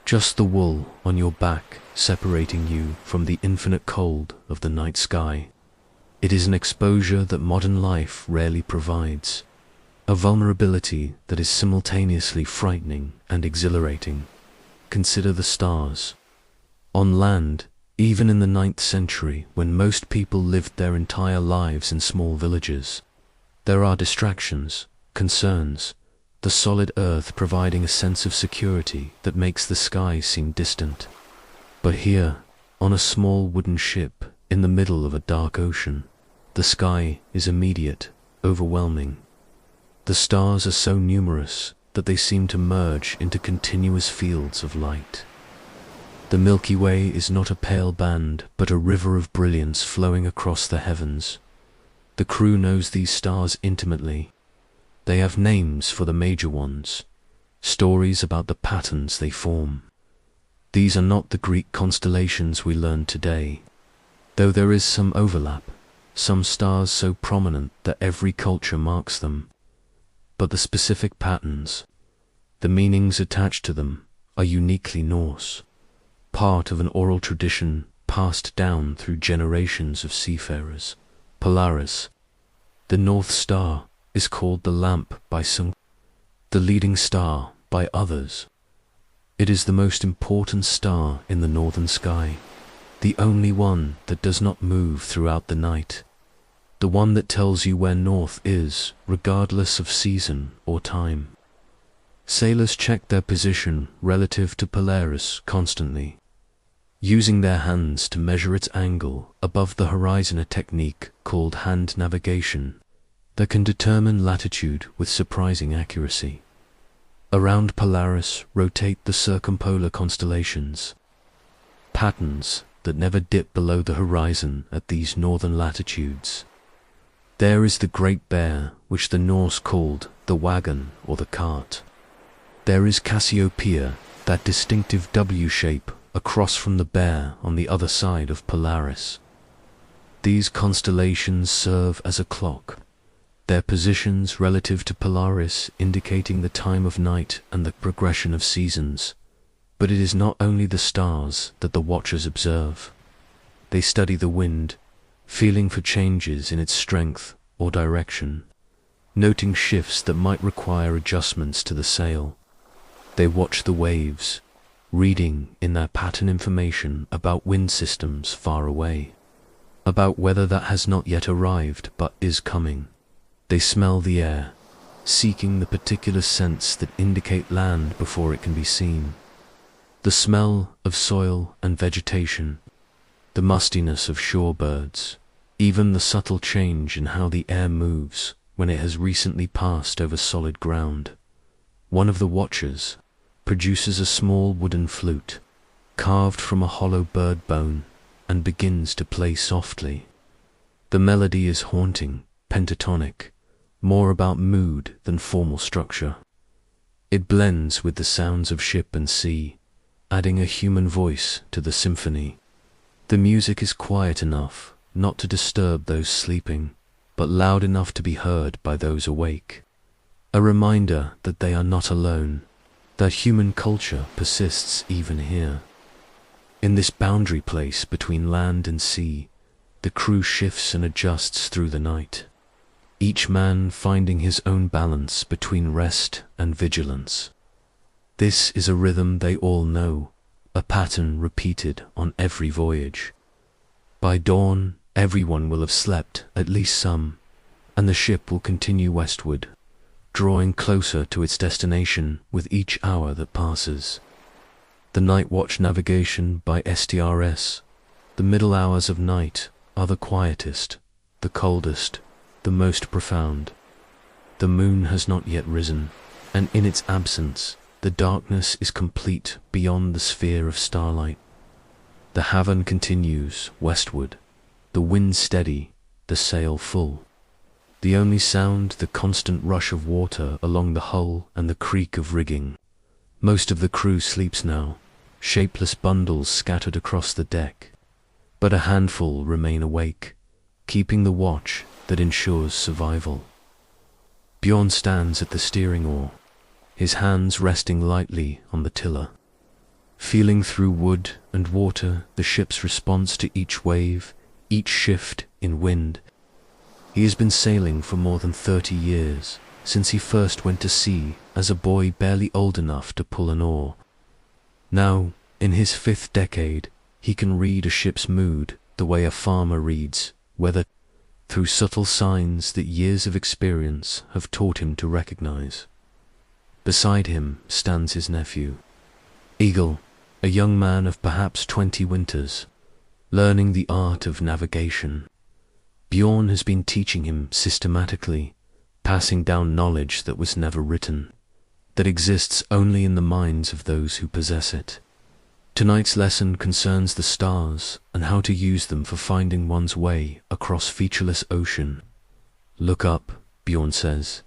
just the wool on your back separating you from the infinite cold of the night sky. It is an exposure that modern life rarely provides, a vulnerability that is simultaneously frightening and exhilarating. Consider the stars. On land, even in the 9th century, when most people lived their entire lives in small villages, there are distractions, concerns, the solid earth providing a sense of security that makes the sky seem distant. But here, on a small wooden ship in the middle of a dark ocean, the sky is immediate, overwhelming. The stars are so numerous that they seem to merge into continuous fields of light. The Milky Way is not a pale band, but a river of brilliance flowing across the heavens. The crew knows these stars intimately. They have names for the major ones, stories about the patterns they form. These are not the Greek constellations we learn today, though there is some overlap, some stars so prominent that every culture marks them. But the specific patterns, the meanings attached to them, are uniquely Norse, part of an oral tradition passed down through generations of seafarers. Polaris, the North Star, is called the lamp by some, the leading star by others. It is the most important star in the northern sky, the only one that does not move throughout the night, the one that tells you where north is, regardless of season or time. Sailors check their position relative to Polaris constantly, using their hands to measure its angle above the horizon, a technique called hand navigation that can determine latitude with surprising accuracy. Around Polaris rotate the circumpolar constellations, patterns that never dip below the horizon at these northern latitudes. There is the Great Bear, which the Norse called the wagon or the cart. There is Cassiopeia, that distinctive W shape across from the bear on the other side of Polaris. These constellations serve as a clock, their positions relative to Polaris indicating the time of night and the progression of seasons. But it is not only the stars that the watchers observe. They study the wind, feeling for changes in its strength or direction, noting shifts that might require adjustments to the sail. They watch the waves, reading in their pattern information about wind systems far away, about weather that has not yet arrived but is coming. They smell the air, seeking the particular scents that indicate land before it can be seen. The smell of soil and vegetation, the mustiness of shorebirds, even the subtle change in how the air moves when it has recently passed over solid ground. One of the watchers produces a small wooden flute, carved from a hollow bird bone, and begins to play softly. The melody is haunting, pentatonic, more about mood than formal structure. It blends with the sounds of ship and sea, adding a human voice to the symphony. The music is quiet enough not to disturb those sleeping, but loud enough to be heard by those awake. A reminder that they are not alone, that human culture persists even here. In this boundary place between land and sea, the crew shifts and adjusts through the night, each man finding his own balance between rest and vigilance. This is a rhythm they all know, a pattern repeated on every voyage. By dawn, everyone will have slept, at least some, and the ship will continue westward, drawing closer to its destination with each hour that passes. The Night Watch navigation by STRS. The middle hours of night are the quietest, the coldest, the most profound. The moon has not yet risen, and in its absence, the darkness is complete beyond the sphere of starlight. The Havørn continues westward, the wind steady, the sail full. The only sound the constant rush of water along the hull and the creak of rigging. Most of the crew sleeps now, shapeless bundles scattered across the deck. But a handful remain awake, keeping the watch that ensures survival. Bjorn stands at the steering oar, his hands resting lightly on the tiller. feeling through wood and water the ship's response to each wave, each shift in wind. He has been sailing for more than 30 years, since he first went to sea as a boy barely old enough to pull an oar. Now, in his 5th decade, he can read a ship's mood the way a farmer reads weather, through subtle signs that years of experience have taught him to recognize. Beside him stands his nephew, Eagle, a young man of perhaps 20 winters, learning the art of navigation. Bjorn has been teaching him systematically, passing down knowledge that was never written, that exists only in the minds of those who possess it. Tonight's lesson concerns the stars and how to use them for finding one's way across featureless ocean. Look up, Bjorn says,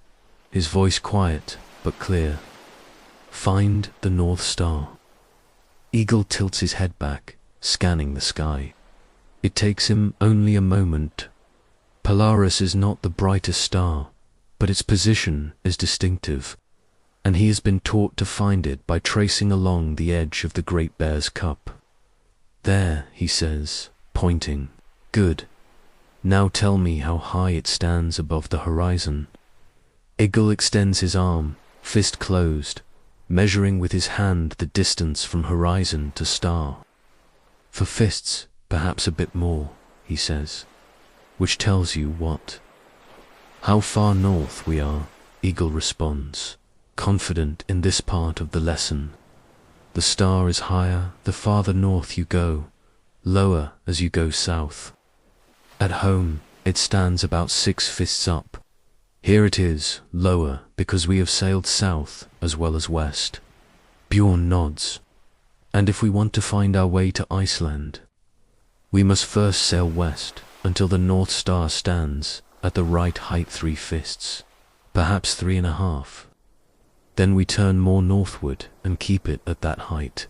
his voice quiet but clear. Find the North Star. Eagle tilts his head back, scanning the sky. It takes him only a moment. Polaris is not the brightest star, but its position is distinctive, and he has been taught to find it by tracing along the edge of the Great Bear's Cup. There, he says, pointing. Good. Now tell me how high it stands above the horizon. Eagle extends his arm, fist closed, measuring with his hand the distance from horizon to star. For fists, perhaps a bit more, he says, which tells you what? How far north we are, Eagle responds, confident in this part of the lesson. The star is higher the farther north you go, lower as you go south. At home, it stands about 6 fists up. Here it is, lower, because we have sailed south as well as west. Bjorn nods. And if we want to find our way to Iceland, we must first sail west until the North Star stands at the right height 3 fists, perhaps 3.5. Then we turn more northward and keep it at that height.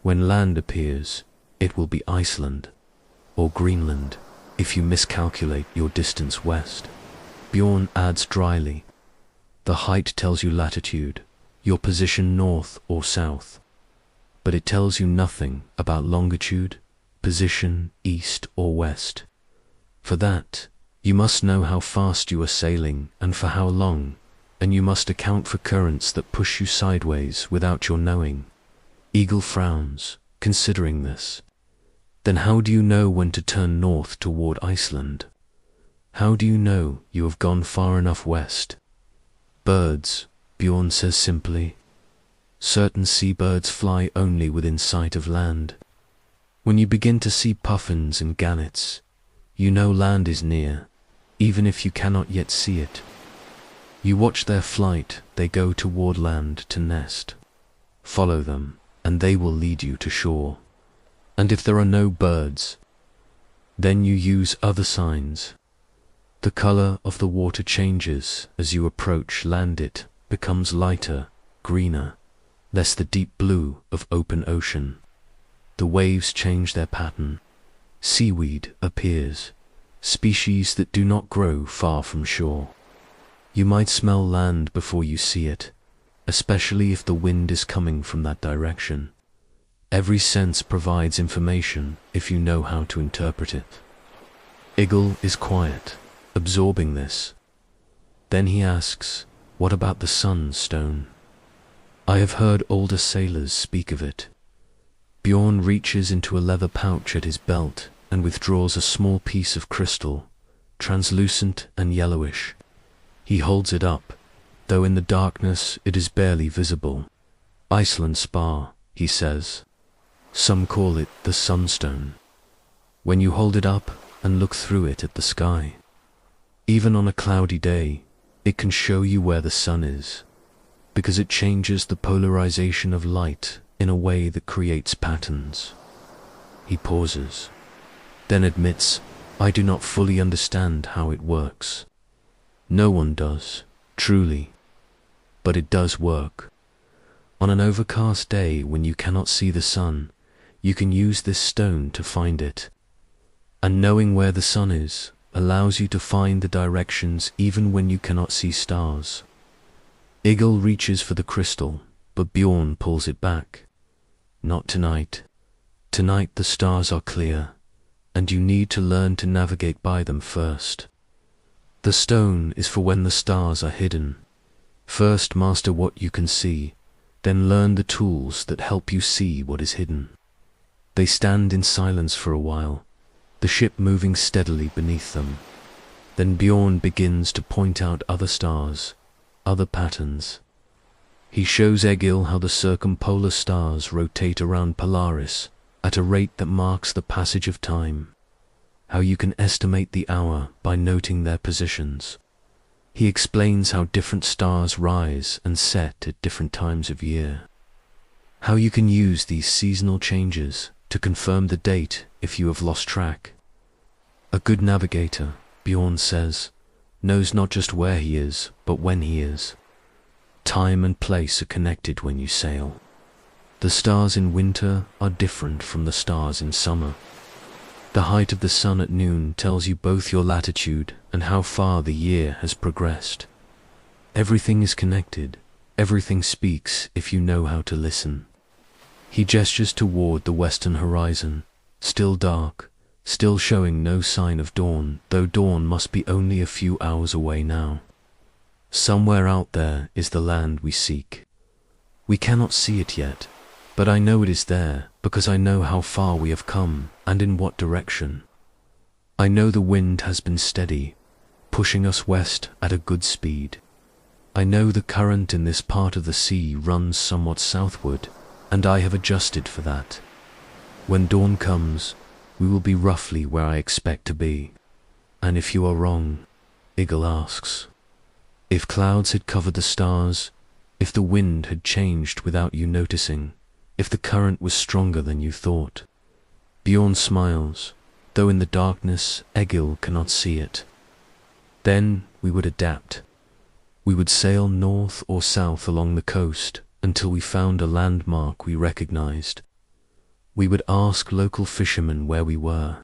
When land appears, it will be Iceland, or Greenland, if you miscalculate your distance west. Bjorn adds dryly, the height tells you latitude, your position north or south, but it tells you nothing about longitude, position east or west. For that, you must know how fast you are sailing and for how long, and you must account for currents that push you sideways without your knowing. Eagle frowns, considering this. Then how do you know when to turn north toward Iceland? How do you know you have gone far enough west? Birds, Bjorn says simply. Certain seabirds fly only within sight of land. When you begin to see puffins and gannets, you know land is near, even if you cannot yet see it. You watch their flight, they go toward land to nest. Follow them, and they will lead you to shore. And if there are no birds, then you use other signs. The color of the water changes as you approach land. It becomes lighter, greener, less the deep blue of open ocean. The waves change their pattern. Seaweed appears, species that do not grow far from shore. You might smell land before you see it, especially if the wind is coming from that direction. Every sense provides information if you know how to interpret it. Eagle is quiet, absorbing this. Then he asks, what about the sunstone? I have heard older sailors speak of it. Bjorn reaches into a leather pouch at his belt and withdraws a small piece of crystal, translucent and yellowish. He holds it up, though in the darkness it is barely visible. Iceland spar, he says. Some call it the sunstone. When you hold it up and look through it at the sky, even on a cloudy day, it can show you where the sun is, because it changes the polarization of light in a way that creates patterns. He pauses, then admits, I do not fully understand how it works. No one does, truly, but it does work. On an overcast day when you cannot see the sun, you can use this stone to find it. And knowing where the sun is allows you to find the directions even when you cannot see stars. Eagle reaches for the crystal, but Bjorn pulls it back. Not tonight. Tonight the stars are clear, and you need to learn to navigate by them first. The stone is for when the stars are hidden. First master what you can see, then learn the tools that help you see what is hidden. They stand in silence for a while, the ship moving steadily beneath them. Then Bjorn begins to point out other stars, other patterns. He shows Egil how the circumpolar stars rotate around Polaris at a rate that marks the passage of time, how you can estimate the hour by noting their positions. He explains how different stars rise and set at different times of year, how you can use these seasonal changes to confirm the date if you have lost track. A good navigator, Bjorn says, knows not just where he is, but when he is. Time and place are connected when you sail. The stars in winter are different from the stars in summer. The height of the sun at noon tells you both your latitude and how far the year has progressed. Everything is connected, everything speaks if you know how to listen. He gestures toward the western horizon, still dark, still showing no sign of dawn, though dawn must be only a few hours away now. Somewhere out there is the land we seek. We cannot see it yet, but I know it is there because I know how far we have come and in what direction. I know the wind has been steady, pushing us west at a good speed. I know the current in this part of the sea runs somewhat southward, and I have adjusted for that. When dawn comes, we will be roughly where I expect to be. And if you are wrong, Egil asks. If clouds had covered the stars, if the wind had changed without you noticing, if the current was stronger than you thought. Bjorn smiles, though in the darkness Egil cannot see it. Then we would adapt. We would sail north or south along the coast until we found a landmark we recognized. We would ask local fishermen where we were.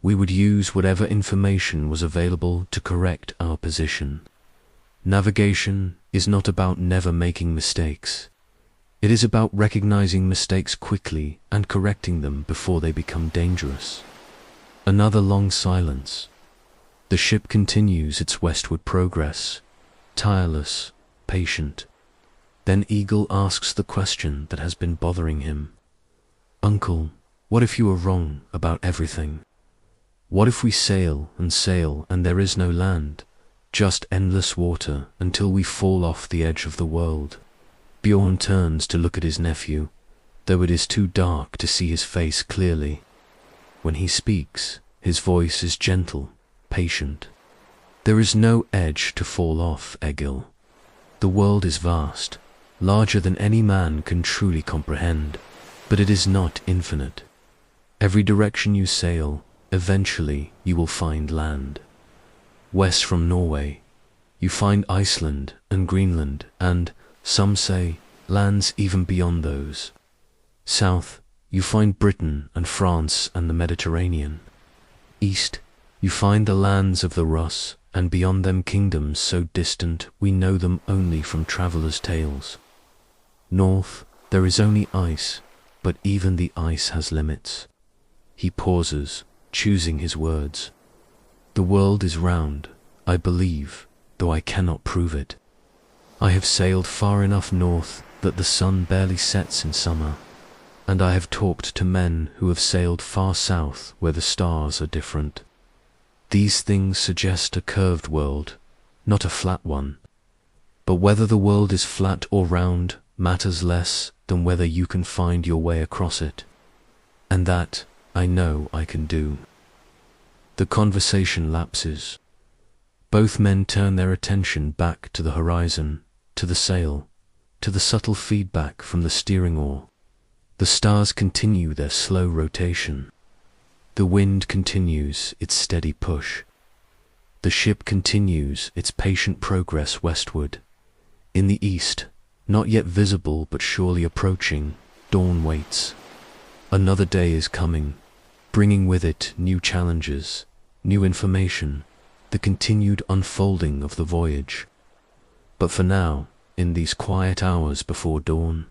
We would use whatever information was available to correct our position. Navigation is not about never making mistakes. It is about recognizing mistakes quickly and correcting them before they become dangerous. Another long silence. The ship continues its westward progress, tireless, patient. Then Egil asks the question that has been bothering him. Uncle, what if you are wrong about everything? What if we sail and there is no land, just endless water until we fall off the edge of the world? Bjorn turns to look at his nephew, though it is too dark to see his face clearly. When he speaks, his voice is gentle, patient. There is no edge to fall off, Egil. The world is vast, larger than any man can truly comprehend, but it is not infinite. Every direction you sail, eventually you will find land. West from Norway, you find Iceland and Greenland and, some say, lands even beyond those. South, you find Britain and France and the Mediterranean. East, you find the lands of the Rus, and beyond them kingdoms so distant we know them only from travelers' tales. North, there is only ice, but even the ice has limits. He pauses, choosing his words. The world is round, I believe, though I cannot prove it. I have sailed far enough north that the sun barely sets in summer, and I have talked to men who have sailed far south where the stars are different. These things suggest a curved world, not a flat one. But whether the world is flat or round matters less than whether you can find your way across it. And that, I know I can do. The conversation lapses. Both men turn their attention back to the horizon, to the sail, to the subtle feedback from the steering oar. The stars continue their slow rotation. The wind continues its steady push. The ship continues its patient progress westward. In the east, not yet visible but surely approaching, dawn waits. Another day is coming, bringing with it new challenges, new information, the continued unfolding of the voyage. But for now, in these quiet hours before dawn,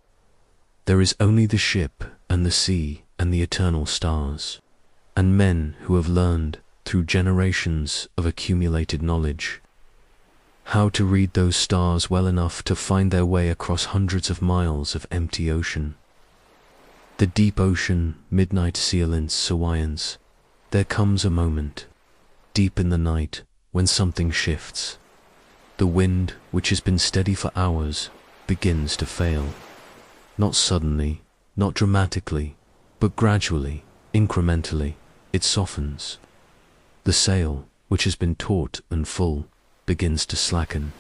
There is only the ship and the sea and the eternal stars, and men who have learned, through generations of accumulated knowledge, how to read those stars well enough to find their way across hundreds of miles of empty ocean. The deep ocean, midnight silence surveillance. There comes a moment, deep in the night, when something shifts. The wind, which has been steady for hours, begins to fail. Not suddenly, not dramatically, but gradually, incrementally, it softens. The sail, which has been taut and full, begins to slacken.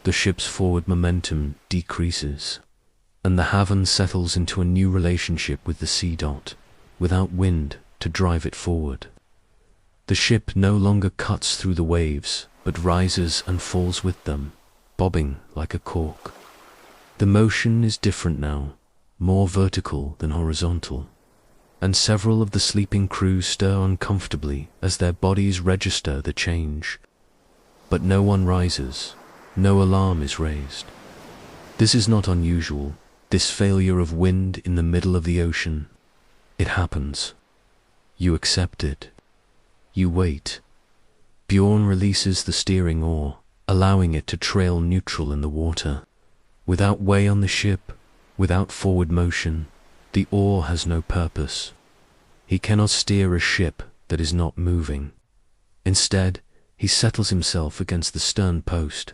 The ship's forward momentum decreases, and the Havørn settles into a new relationship with the sea dot, without wind to drive it forward. The ship no longer cuts through the waves, but rises and falls with them, bobbing like a cork. The motion is different now, more vertical than horizontal, and several of the sleeping crew stir uncomfortably as their bodies register the change. But no one rises, no alarm is raised. This is not unusual, this failure of wind in the middle of the ocean. It happens. You accept it. You wait. Bjorn releases the steering oar, allowing it to trail neutral in the water. Without way on the ship, without forward motion, the oar has no purpose. He cannot steer a ship that is not moving. Instead, he settles himself against the stern post,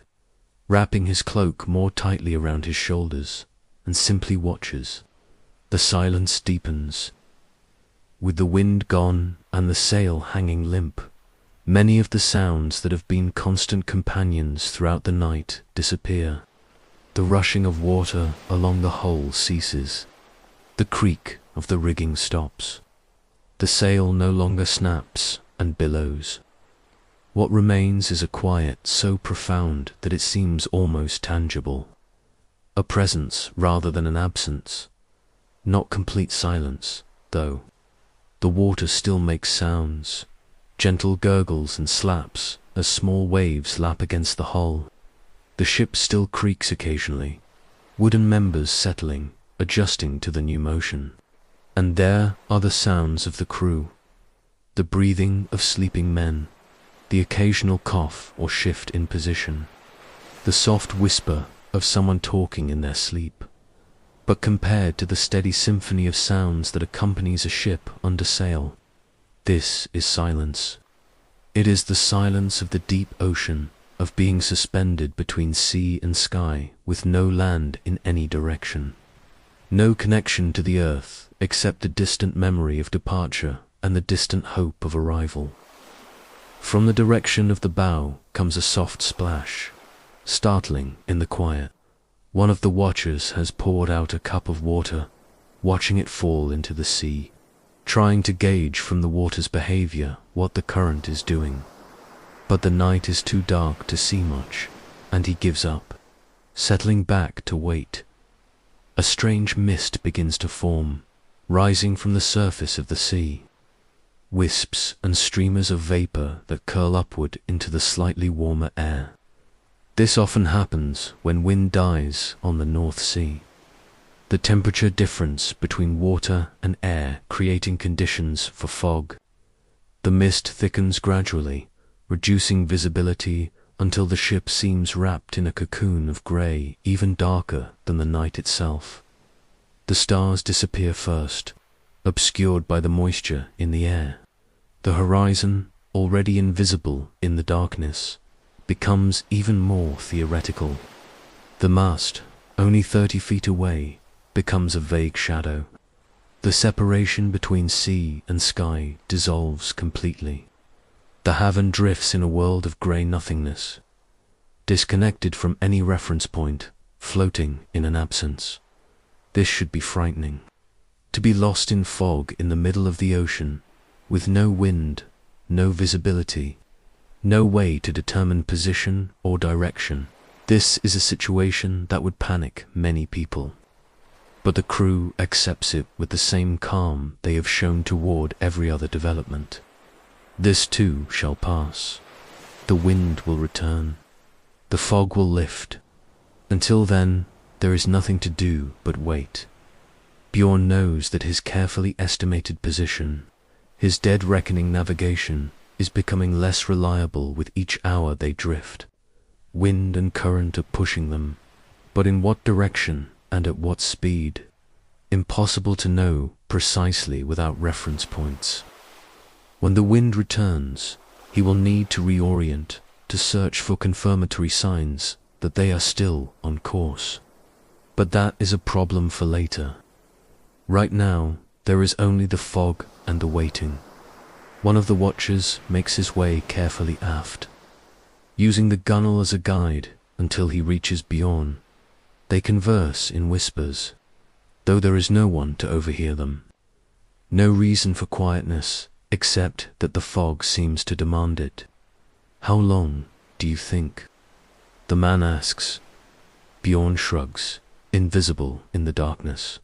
wrapping his cloak more tightly around his shoulders, and simply watches. The silence deepens. With the wind gone and the sail hanging limp, many of the sounds that have been constant companions throughout the night disappear. The rushing of water along the hull ceases. The creak of the rigging stops. The sail no longer snaps and billows. What remains is a quiet so profound that it seems almost tangible. A presence rather than an absence. Not complete silence, though. The water still makes sounds, gentle gurgles and slaps as small waves lap against the hull. The ship still creaks occasionally, wooden members settling, adjusting to the new motion. And there are the sounds of the crew, the breathing of sleeping men, the occasional cough or shift in position, the soft whisper of someone talking in their sleep. But compared to the steady symphony of sounds that accompanies a ship under sail, this is silence. It is the silence of the deep ocean, of being suspended between sea and sky with no land in any direction. No connection to the earth except the distant memory of departure and the distant hope of arrival. From the direction of the bow comes a soft splash, startling in the quiet. One of the watchers has poured out a cup of water, watching it fall into the sea, trying to gauge from the water's behavior what the current is doing. But the night is too dark to see much, and he gives up, settling back to wait. A strange mist begins to form, rising from the surface of the sea. Wisps and streamers of vapor that curl upward into the slightly warmer air. This often happens when wind dies on the North Sea. The temperature difference between water and air creating conditions for fog. The mist thickens gradually, reducing visibility until the ship seems wrapped in a cocoon of grey even darker than the night itself. The stars disappear first, obscured by the moisture in the air. The horizon, already invisible in the darkness, becomes even more theoretical. The mast, only 30 feet away, becomes a vague shadow. The separation between sea and sky dissolves completely. The Havørn drifts in a world of grey nothingness, disconnected from any reference point, floating in an absence. This should be frightening. To be lost in fog in the middle of the ocean, with no wind, no visibility, no way to determine position or direction. This is a situation that would panic many people. But the crew accepts it with the same calm they have shown toward every other development. This too shall pass. The wind will return. The fog will lift. Until then, there is nothing to do but wait. Bjorn knows that his carefully estimated position, his dead reckoning navigation, is becoming less reliable with each hour they drift. Wind and current are pushing them, but in what direction and at what speed? Impossible to know precisely without reference points. When the wind returns, he will need to reorient, to search for confirmatory signs that they are still on course. But that is a problem for later. Right now, there is only the fog and the waiting. One of the watchers makes his way carefully aft, using the gunwale as a guide until he reaches Bjorn. They converse in whispers, though there is no one to overhear them. No reason for quietness, except that the fog seems to demand it. How long, do you think? The man asks. Bjorn shrugs, invisible in the darkness.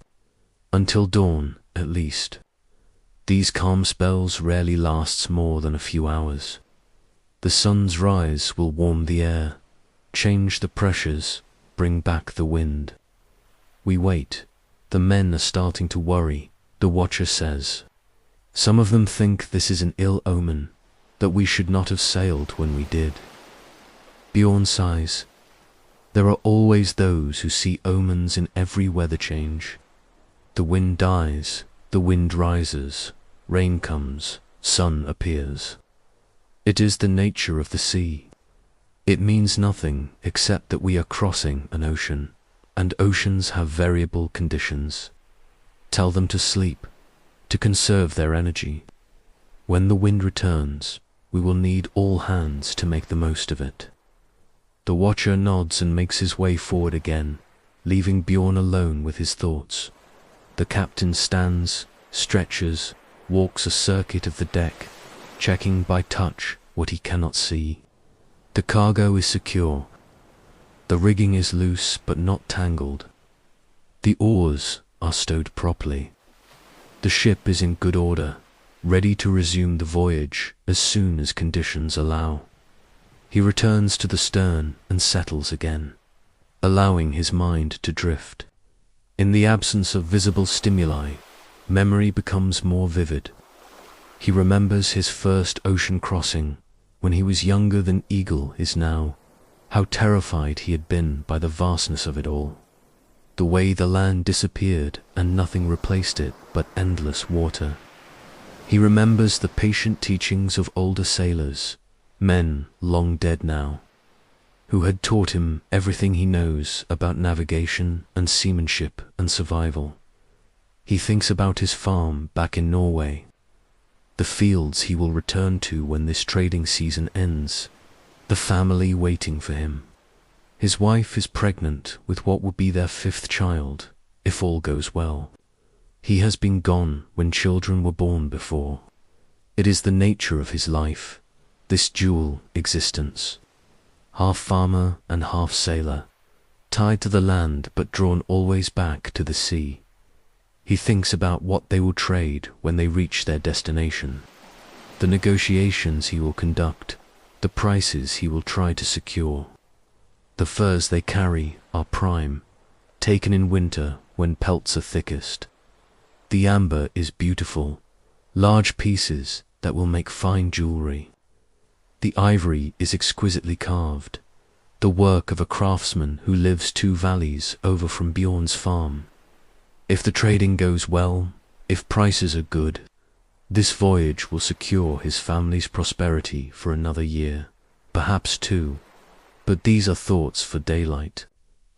Until dawn, at least. These calm spells rarely last more than a few hours. The sun's rise will warm the air, change the pressures, bring back the wind. We wait. The men are starting to worry, the watcher says. Some of them think this is an ill omen, that we should not have sailed when we did. Bjorn sighs. There are always those who see omens in every weather change. The wind dies, the wind rises, rain comes, sun appears. It is the nature of the sea. It means nothing except that we are crossing an ocean, and oceans have variable conditions. Tell them to sleep, to conserve their energy. When the wind returns, we will need all hands to make the most of it. The watcher nods and makes his way forward again, leaving Bjorn alone with his thoughts. The captain stands, stretches, walks a circuit of the deck, checking by touch what he cannot see. The cargo is secure. The rigging is loose but not tangled. The oars are stowed properly. The ship is in good order, ready to resume the voyage as soon as conditions allow. He returns to the stern and settles again, allowing his mind to drift. In the absence of visible stimuli, memory becomes more vivid. He remembers his first ocean crossing, when he was younger than Eagle is now, how terrified he had been by the vastness of it all. The way the land disappeared and nothing replaced it but endless water. He remembers the patient teachings of older sailors, men long dead now, who had taught him everything he knows about navigation and seamanship and survival. He thinks about his farm back in Norway, the fields he will return to when this trading season ends, the family waiting for him. His wife is pregnant with what will be their 5th child, if all goes well. He has been gone when children were born before. It is the nature of his life, this dual existence. Half farmer and half sailor, tied to the land but drawn always back to the sea. He thinks about what they will trade when they reach their destination, the negotiations he will conduct, the prices he will try to secure. The furs they carry are prime, taken in winter when pelts are thickest. The amber is beautiful, large pieces that will make fine jewelry. The ivory is exquisitely carved, the work of a craftsman who lives 2 valleys over from Bjorn's farm. If the trading goes well, if prices are good, this voyage will secure his family's prosperity for another year, perhaps 2. But these are thoughts for daylight.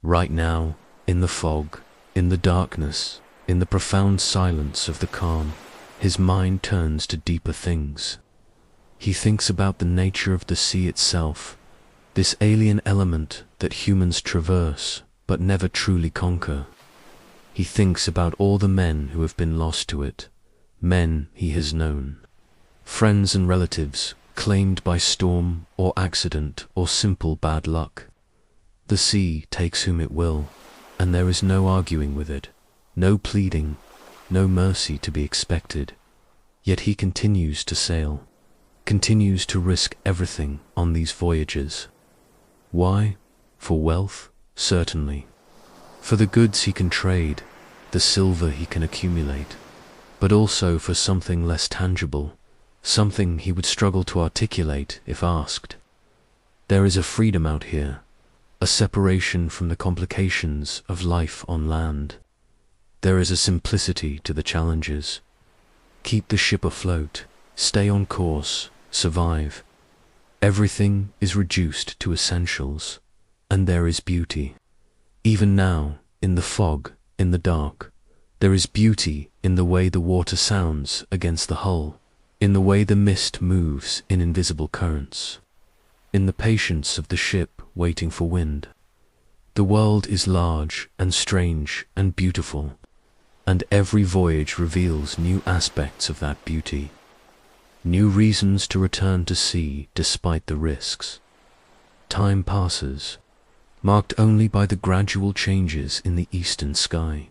Right now, in the fog, in the darkness, in the profound silence of the calm, his mind turns to deeper things. He thinks about the nature of the sea itself, this alien element that humans traverse but never truly conquer. He thinks about all the men who have been lost to it, men he has known, friends and relatives claimed by storm or accident or simple bad luck. The sea takes whom it will, and there is no arguing with it, no pleading, no mercy to be expected. Yet he continues to sail, continues to risk everything on these voyages. Why? For wealth? Certainly. For the goods he can trade, the silver he can accumulate, but also for something less tangible, something he would struggle to articulate if asked. There is a freedom out here, a separation from the complications of life on land. There is a simplicity to the challenges. Keep the ship afloat, stay on course, survive. Everything is reduced to essentials, and there is beauty. Even now, in the fog, in the dark, there is beauty in the way the water sounds against the hull, in the way the mist moves in invisible currents, in the patience of the ship waiting for wind. The world is large and strange and beautiful, and every voyage reveals new aspects of that beauty, new reasons to return to sea despite the risks. Time passes, marked only by the gradual changes in the eastern sky.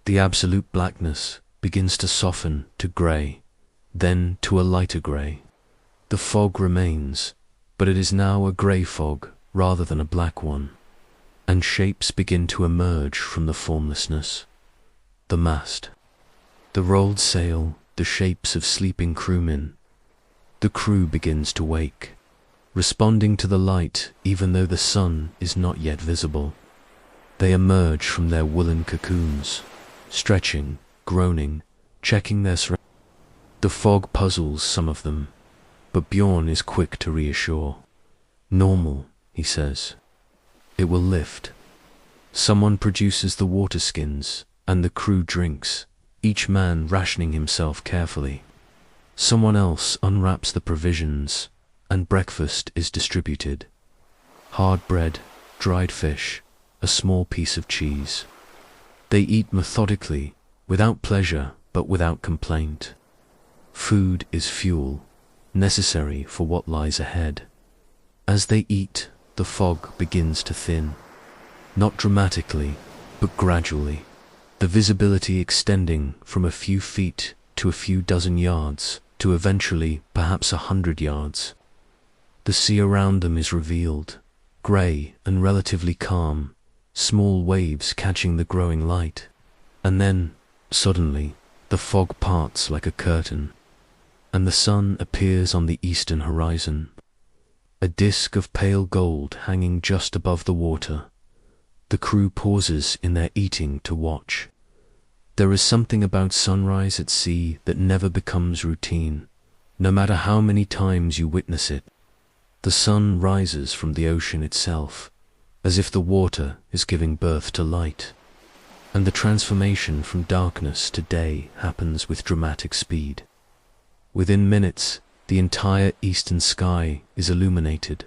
The absolute blackness begins to soften to grey, then to a lighter grey. The fog remains, but it is now a grey fog rather than a black one, and shapes begin to emerge from the formlessness. The mast, the rolled sail, the shapes of sleeping crewmen. The crew begins to wake, responding to the light even though the sun is not yet visible. They emerge from their woolen cocoons, stretching, groaning, checking their surroundings. The fog puzzles some of them, but Bjorn is quick to reassure. Normal, he says. It will lift. Someone produces the water skins, and the crew drinks, each man rationing himself carefully. Someone else unwraps the provisions, and breakfast is distributed. Hard bread, dried fish, a small piece of cheese. They eat methodically, without pleasure but without complaint. Food is fuel, necessary for what lies ahead. As they eat, the fog begins to thin. Not dramatically, but gradually, the visibility extending from a few feet to a few dozen yards, to eventually perhaps 100 yards. The sea around them is revealed, grey and relatively calm, small waves catching the growing light. And then, suddenly, the fog parts like a curtain, and the sun appears on the eastern horizon, a disk of pale gold hanging just above the water. The crew pauses in their eating to watch. There is something about sunrise at sea that never becomes routine, no matter how many times you witness it. The sun rises from the ocean itself, as if the water is giving birth to light, and the transformation from darkness to day happens with dramatic speed. Within minutes, the entire eastern sky is illuminated.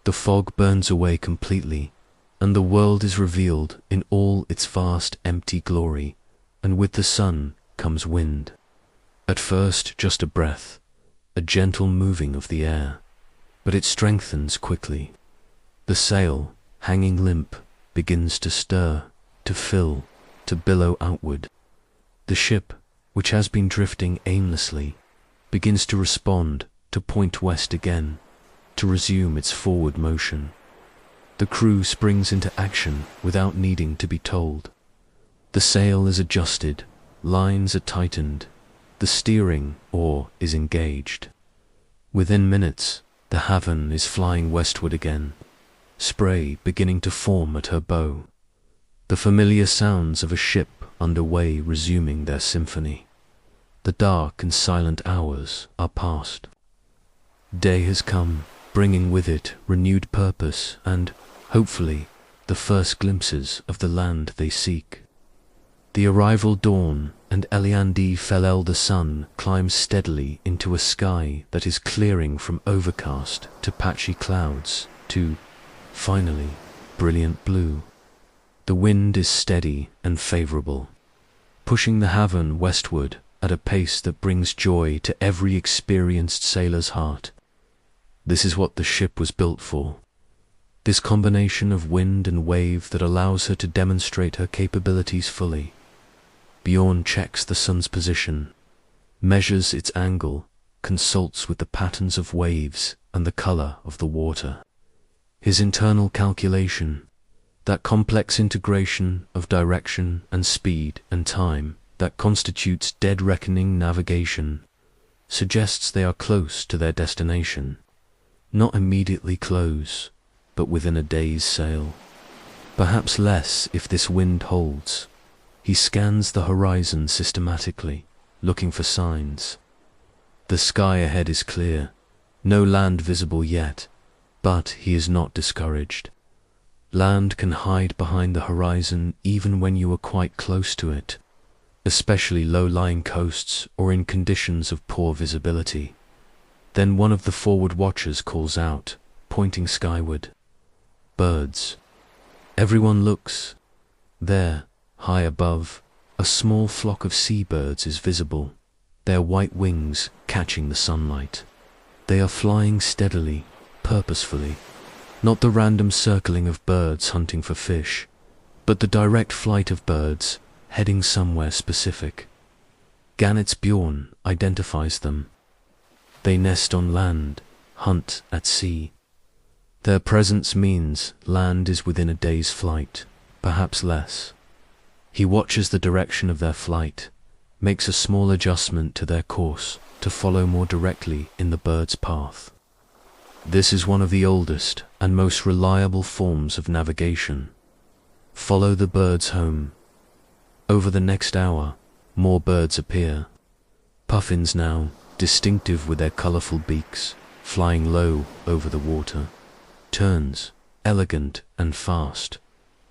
The fog burns away completely, and the world is revealed in all its vast empty glory, and with the sun comes wind. At first just a breath, a gentle moving of the air, but it strengthens quickly. The sail, hanging limp, begins to stir, to fill, to billow outward. The ship, which has been drifting aimlessly, begins to respond, to point west again, to resume its forward motion. The crew springs into action without needing to be told. The sail is adjusted, lines are tightened, the steering oar is engaged. Within minutes, the Havørn is flying westward again, spray beginning to form at her bow. The familiar sounds of a ship under way resuming their symphony. The dark and silent hours are past. Day has come, bringing with it renewed purpose and, hopefully, the first glimpses of the land they seek. The arrival dawn, and Eliandi Felel the sun climbs steadily into a sky that is clearing from overcast to patchy clouds to, finally, brilliant blue. The wind is steady and favourable, pushing the Havørn westward at a pace that brings joy to every experienced sailor's heart. This is what the ship was built for. This combination of wind and wave that allows her to demonstrate her capabilities fully. Bjorn checks the sun's position, measures its angle, consults with the patterns of waves and the colour of the water. His internal calculation, That complex integration of direction and speed and time that constitutes dead reckoning navigation suggests they are close to their destination. Not immediately close, but within a day's sail. Perhaps less if this wind holds. He scans the horizon systematically, looking for signs. The sky ahead is clear, no land visible yet, but he is not discouraged. Land can hide behind the horizon even when you are quite close to it, especially low-lying coasts or in conditions of poor visibility. Then one of the forward watchers calls out, pointing skyward. Birds. Everyone looks. There, high above, a small flock of seabirds is visible, their white wings catching the sunlight. They are flying steadily, purposefully. Not the random circling of birds hunting for fish, but the direct flight of birds heading somewhere specific. Gannet's Bjorn identifies them. They nest on land, hunt at sea. Their presence means land is within a day's flight, perhaps less. He watches the direction of their flight, makes a small adjustment to their course to follow more directly in the bird's path. This is one of the oldest and most reliable forms of navigation. Follow the birds home. Over the next hour, more birds appear. Puffins now, distinctive with their colorful beaks, flying low over the water. Terns, elegant and fast,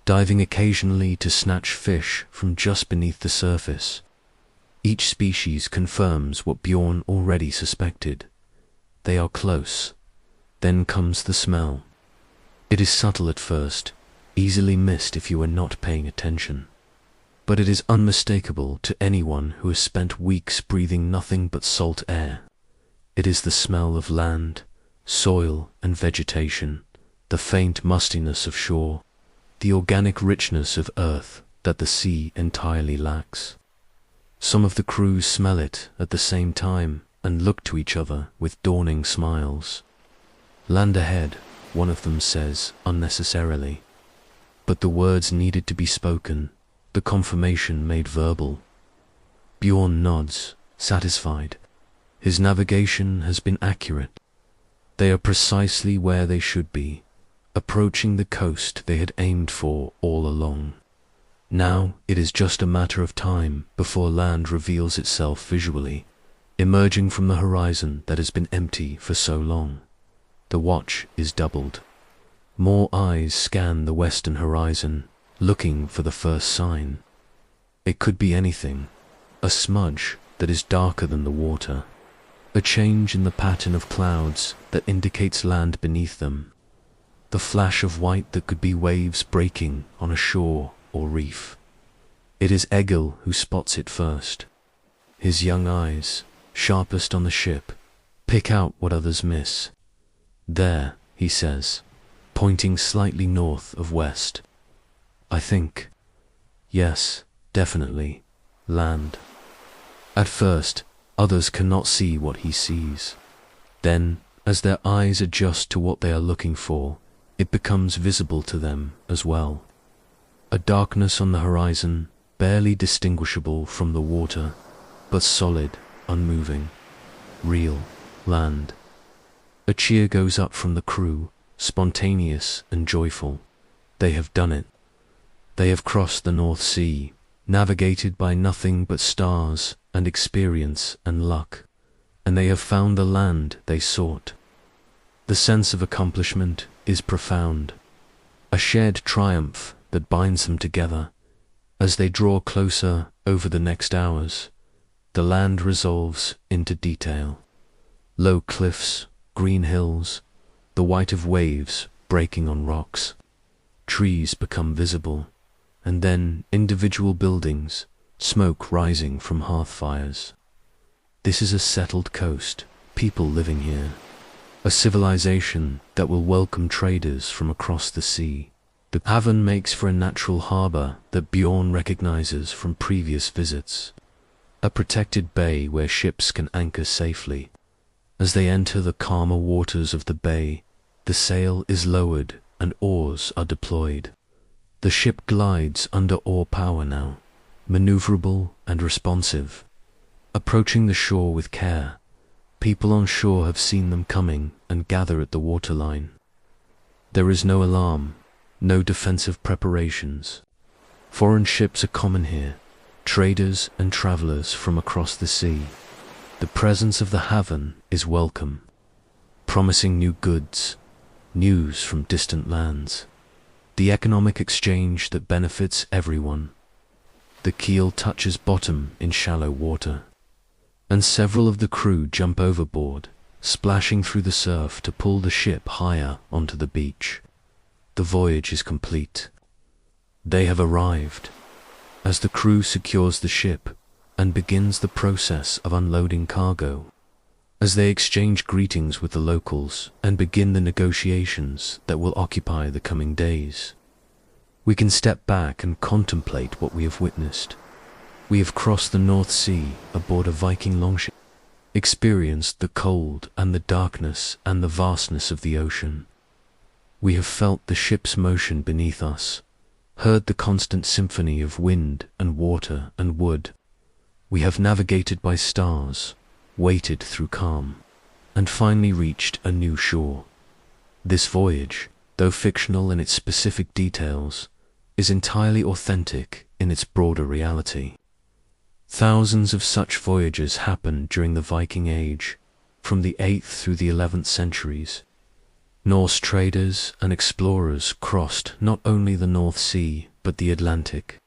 diving occasionally to snatch fish from just beneath the surface. Each species confirms what Bjorn already suspected. They are close. Then comes the smell. It is subtle at first, easily missed if you are not paying attention. But it is unmistakable to anyone who has spent weeks breathing nothing but salt air. It is the smell of land, soil and vegetation, the faint mustiness of shore, the organic richness of earth that the sea entirely lacks. Some of the crew smell it at the same time and look to each other with dawning smiles. Land ahead, one of them says unnecessarily. But the words needed to be spoken, the confirmation made verbal. Bjorn nods, satisfied. His navigation has been accurate. They are precisely where they should be, approaching the coast they had aimed for all along. Now it is just a matter of time before land reveals itself visually, emerging from the horizon that has been empty for so long. The watch is doubled. More eyes scan the western horizon, looking for the first sign. It could be anything. A smudge that is darker than the water. A change in the pattern of clouds that indicates land beneath them. The flash of white that could be waves breaking on a shore or reef. It is Egil who spots it first. His young eyes, sharpest on the ship, pick out what others miss. There, he says, pointing slightly north of west. I think. Yes, definitely. Land. At first, others cannot see what he sees. Then, as their eyes adjust to what they are looking for, it becomes visible to them as well. A darkness on the horizon, barely distinguishable from the water, but solid, unmoving. Real land. A cheer goes up from the crew, spontaneous and joyful. They have done it. They have crossed the North Sea, navigated by nothing but stars and experience and luck, and they have found the land they sought. The sense of accomplishment is profound, a shared triumph that binds them together. As they draw closer over the next hours, the land resolves into detail. Low cliffs, green hills, the white of waves breaking on rocks. Trees become visible, and then individual buildings, smoke rising from hearth fires. This is a settled coast, people living here. A civilization that will welcome traders from across the sea. The Havørn makes for a natural harbor that Bjorn recognizes from previous visits. A protected bay where ships can anchor safely. As they enter the calmer waters of the bay, the sail is lowered and oars are deployed. The ship glides under oar power now, maneuverable and responsive, approaching the shore with care. People on shore have seen them coming and gather at the waterline. There is no alarm, no defensive preparations. Foreign ships are common here, traders and travelers from across the sea. The presence of the Havørn is welcome, promising new goods, news from distant lands, the economic exchange that benefits everyone. The keel touches bottom in shallow water, and several of the crew jump overboard, splashing through the surf to pull the ship higher onto the beach. The voyage is complete. They have arrived. As the crew secures the ship and begins the process of unloading cargo, as they exchange greetings with the locals and begin the negotiations that will occupy the coming days, we can step back and contemplate what we have witnessed. We have crossed the North Sea aboard a Viking longship, experienced the cold and the darkness and the vastness of the ocean. We have felt the ship's motion beneath us, heard the constant symphony of wind and water and wood. We have navigated by stars, waded through calm, and finally reached a new shore. This voyage, though fictional in its specific details, is entirely authentic in its broader reality. Thousands of such voyages happened during the Viking Age, from the 8th through the 11th centuries. Norse traders and explorers crossed not only the North Sea but the Atlantic,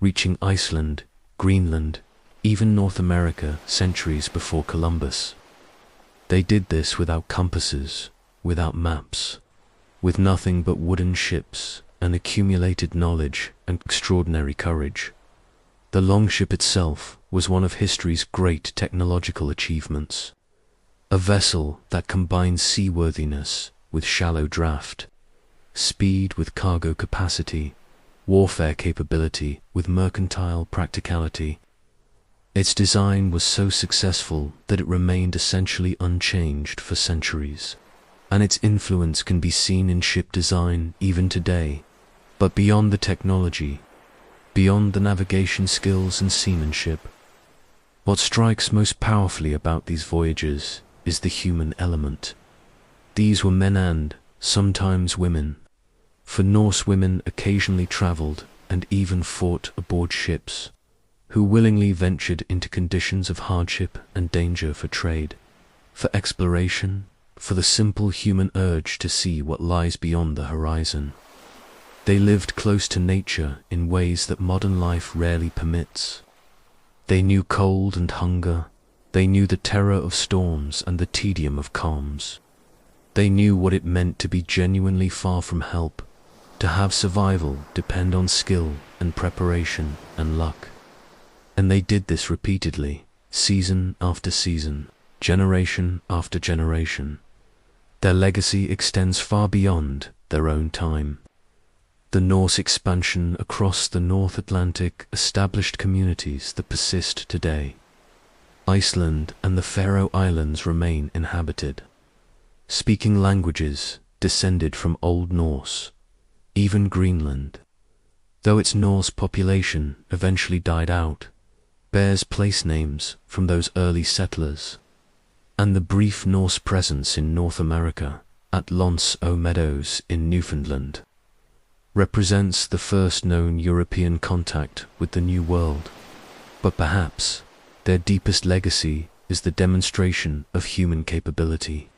reaching Iceland, Greenland, even North America centuries before Columbus. They did this without compasses, without maps, with nothing but wooden ships and accumulated knowledge and extraordinary courage. The Longship itself was one of history's great technological achievements, a vessel that combines seaworthiness with shallow draft, speed with cargo capacity, warfare capability with mercantile practicality. Its design was so successful that it remained essentially unchanged for centuries, and its influence can be seen in ship design even today. But beyond the technology, beyond the navigation skills and seamanship, what strikes most powerfully about these voyages is the human element. These were men and, sometimes women, for Norse women occasionally traveled and even fought aboard ships, who willingly ventured into conditions of hardship and danger for trade, for exploration, for the simple human urge to see what lies beyond the horizon. They lived close to nature in ways that modern life rarely permits. They knew cold and hunger. They knew the terror of storms and the tedium of calms. They knew what it meant to be genuinely far from help, to have survival depend on skill and preparation and luck. And they did this repeatedly, season after season, generation after generation. Their legacy extends far beyond their own time. The Norse expansion across the North Atlantic established communities that persist today. Iceland and the Faroe Islands remain inhabited, speaking languages descended from Old Norse. Even Greenland, though its Norse population eventually died out, bears place names from those early settlers. And the brief Norse presence in North America, at L'Anse aux Meadows in Newfoundland, represents the first known European contact with the New World. But perhaps their deepest legacy is the demonstration of human capability.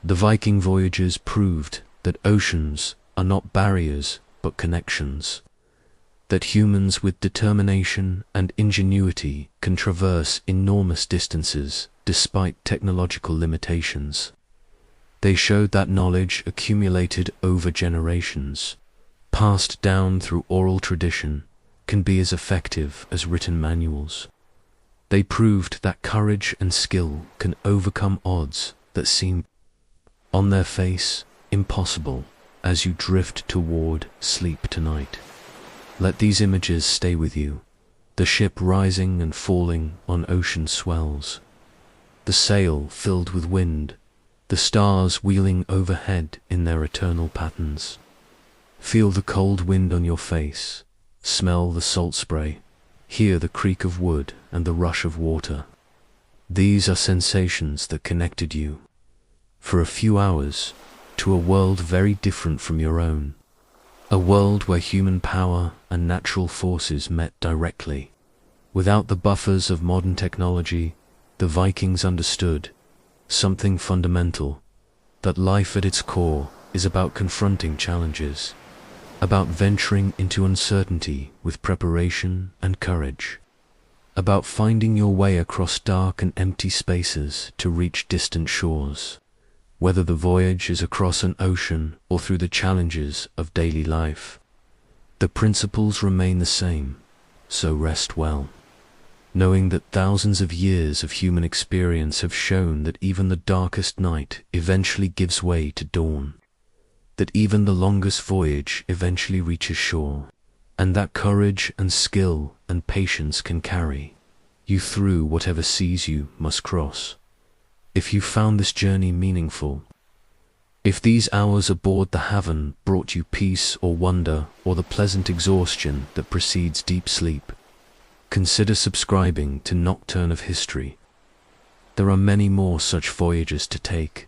The Viking voyages proved that oceans are not barriers but connections, that humans with determination and ingenuity can traverse enormous distances despite technological limitations. They showed that knowledge accumulated over generations, passed down through oral tradition, can be as effective as written manuals. They proved that courage and skill can overcome odds that seem, on their face, impossible as you drift toward sleep tonight. Let these images stay with you, the ship rising and falling on ocean swells, the sail filled with wind, the stars wheeling overhead in their eternal patterns. Feel the cold wind on your face, smell the salt spray, hear the creak of wood and the rush of water. These are sensations that connected you, for a few hours, to a world very different from your own. A world where human power and natural forces met directly. Without the buffers of modern technology, the Vikings understood something fundamental, that life at its core is about confronting challenges, about venturing into uncertainty with preparation and courage, about finding your way across dark and empty spaces to reach distant shores. Whether the voyage is across an ocean or through the challenges of daily life, the principles remain the same, so rest well, knowing that thousands of years of human experience have shown that even the darkest night eventually gives way to dawn, that even the longest voyage eventually reaches shore, and that courage and skill and patience can carry you through whatever seas you must cross. If you found this journey meaningful, if these hours aboard the Havørn brought you peace or wonder or the pleasant exhaustion that precedes deep sleep, consider subscribing to Nocturne of History. There are many more such voyages to take,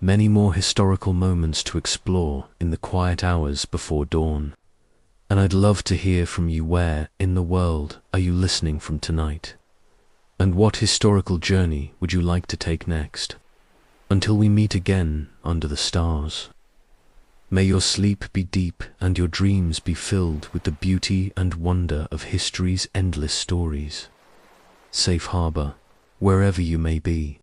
many more historical moments to explore in the quiet hours before dawn. And I'd love to hear from you. Where in the world are you listening from tonight? And what historical journey would you like to take next? Until we meet again under the stars, may your sleep be deep and your dreams be filled with the beauty and wonder of history's endless stories. Safe harbor, wherever you may be.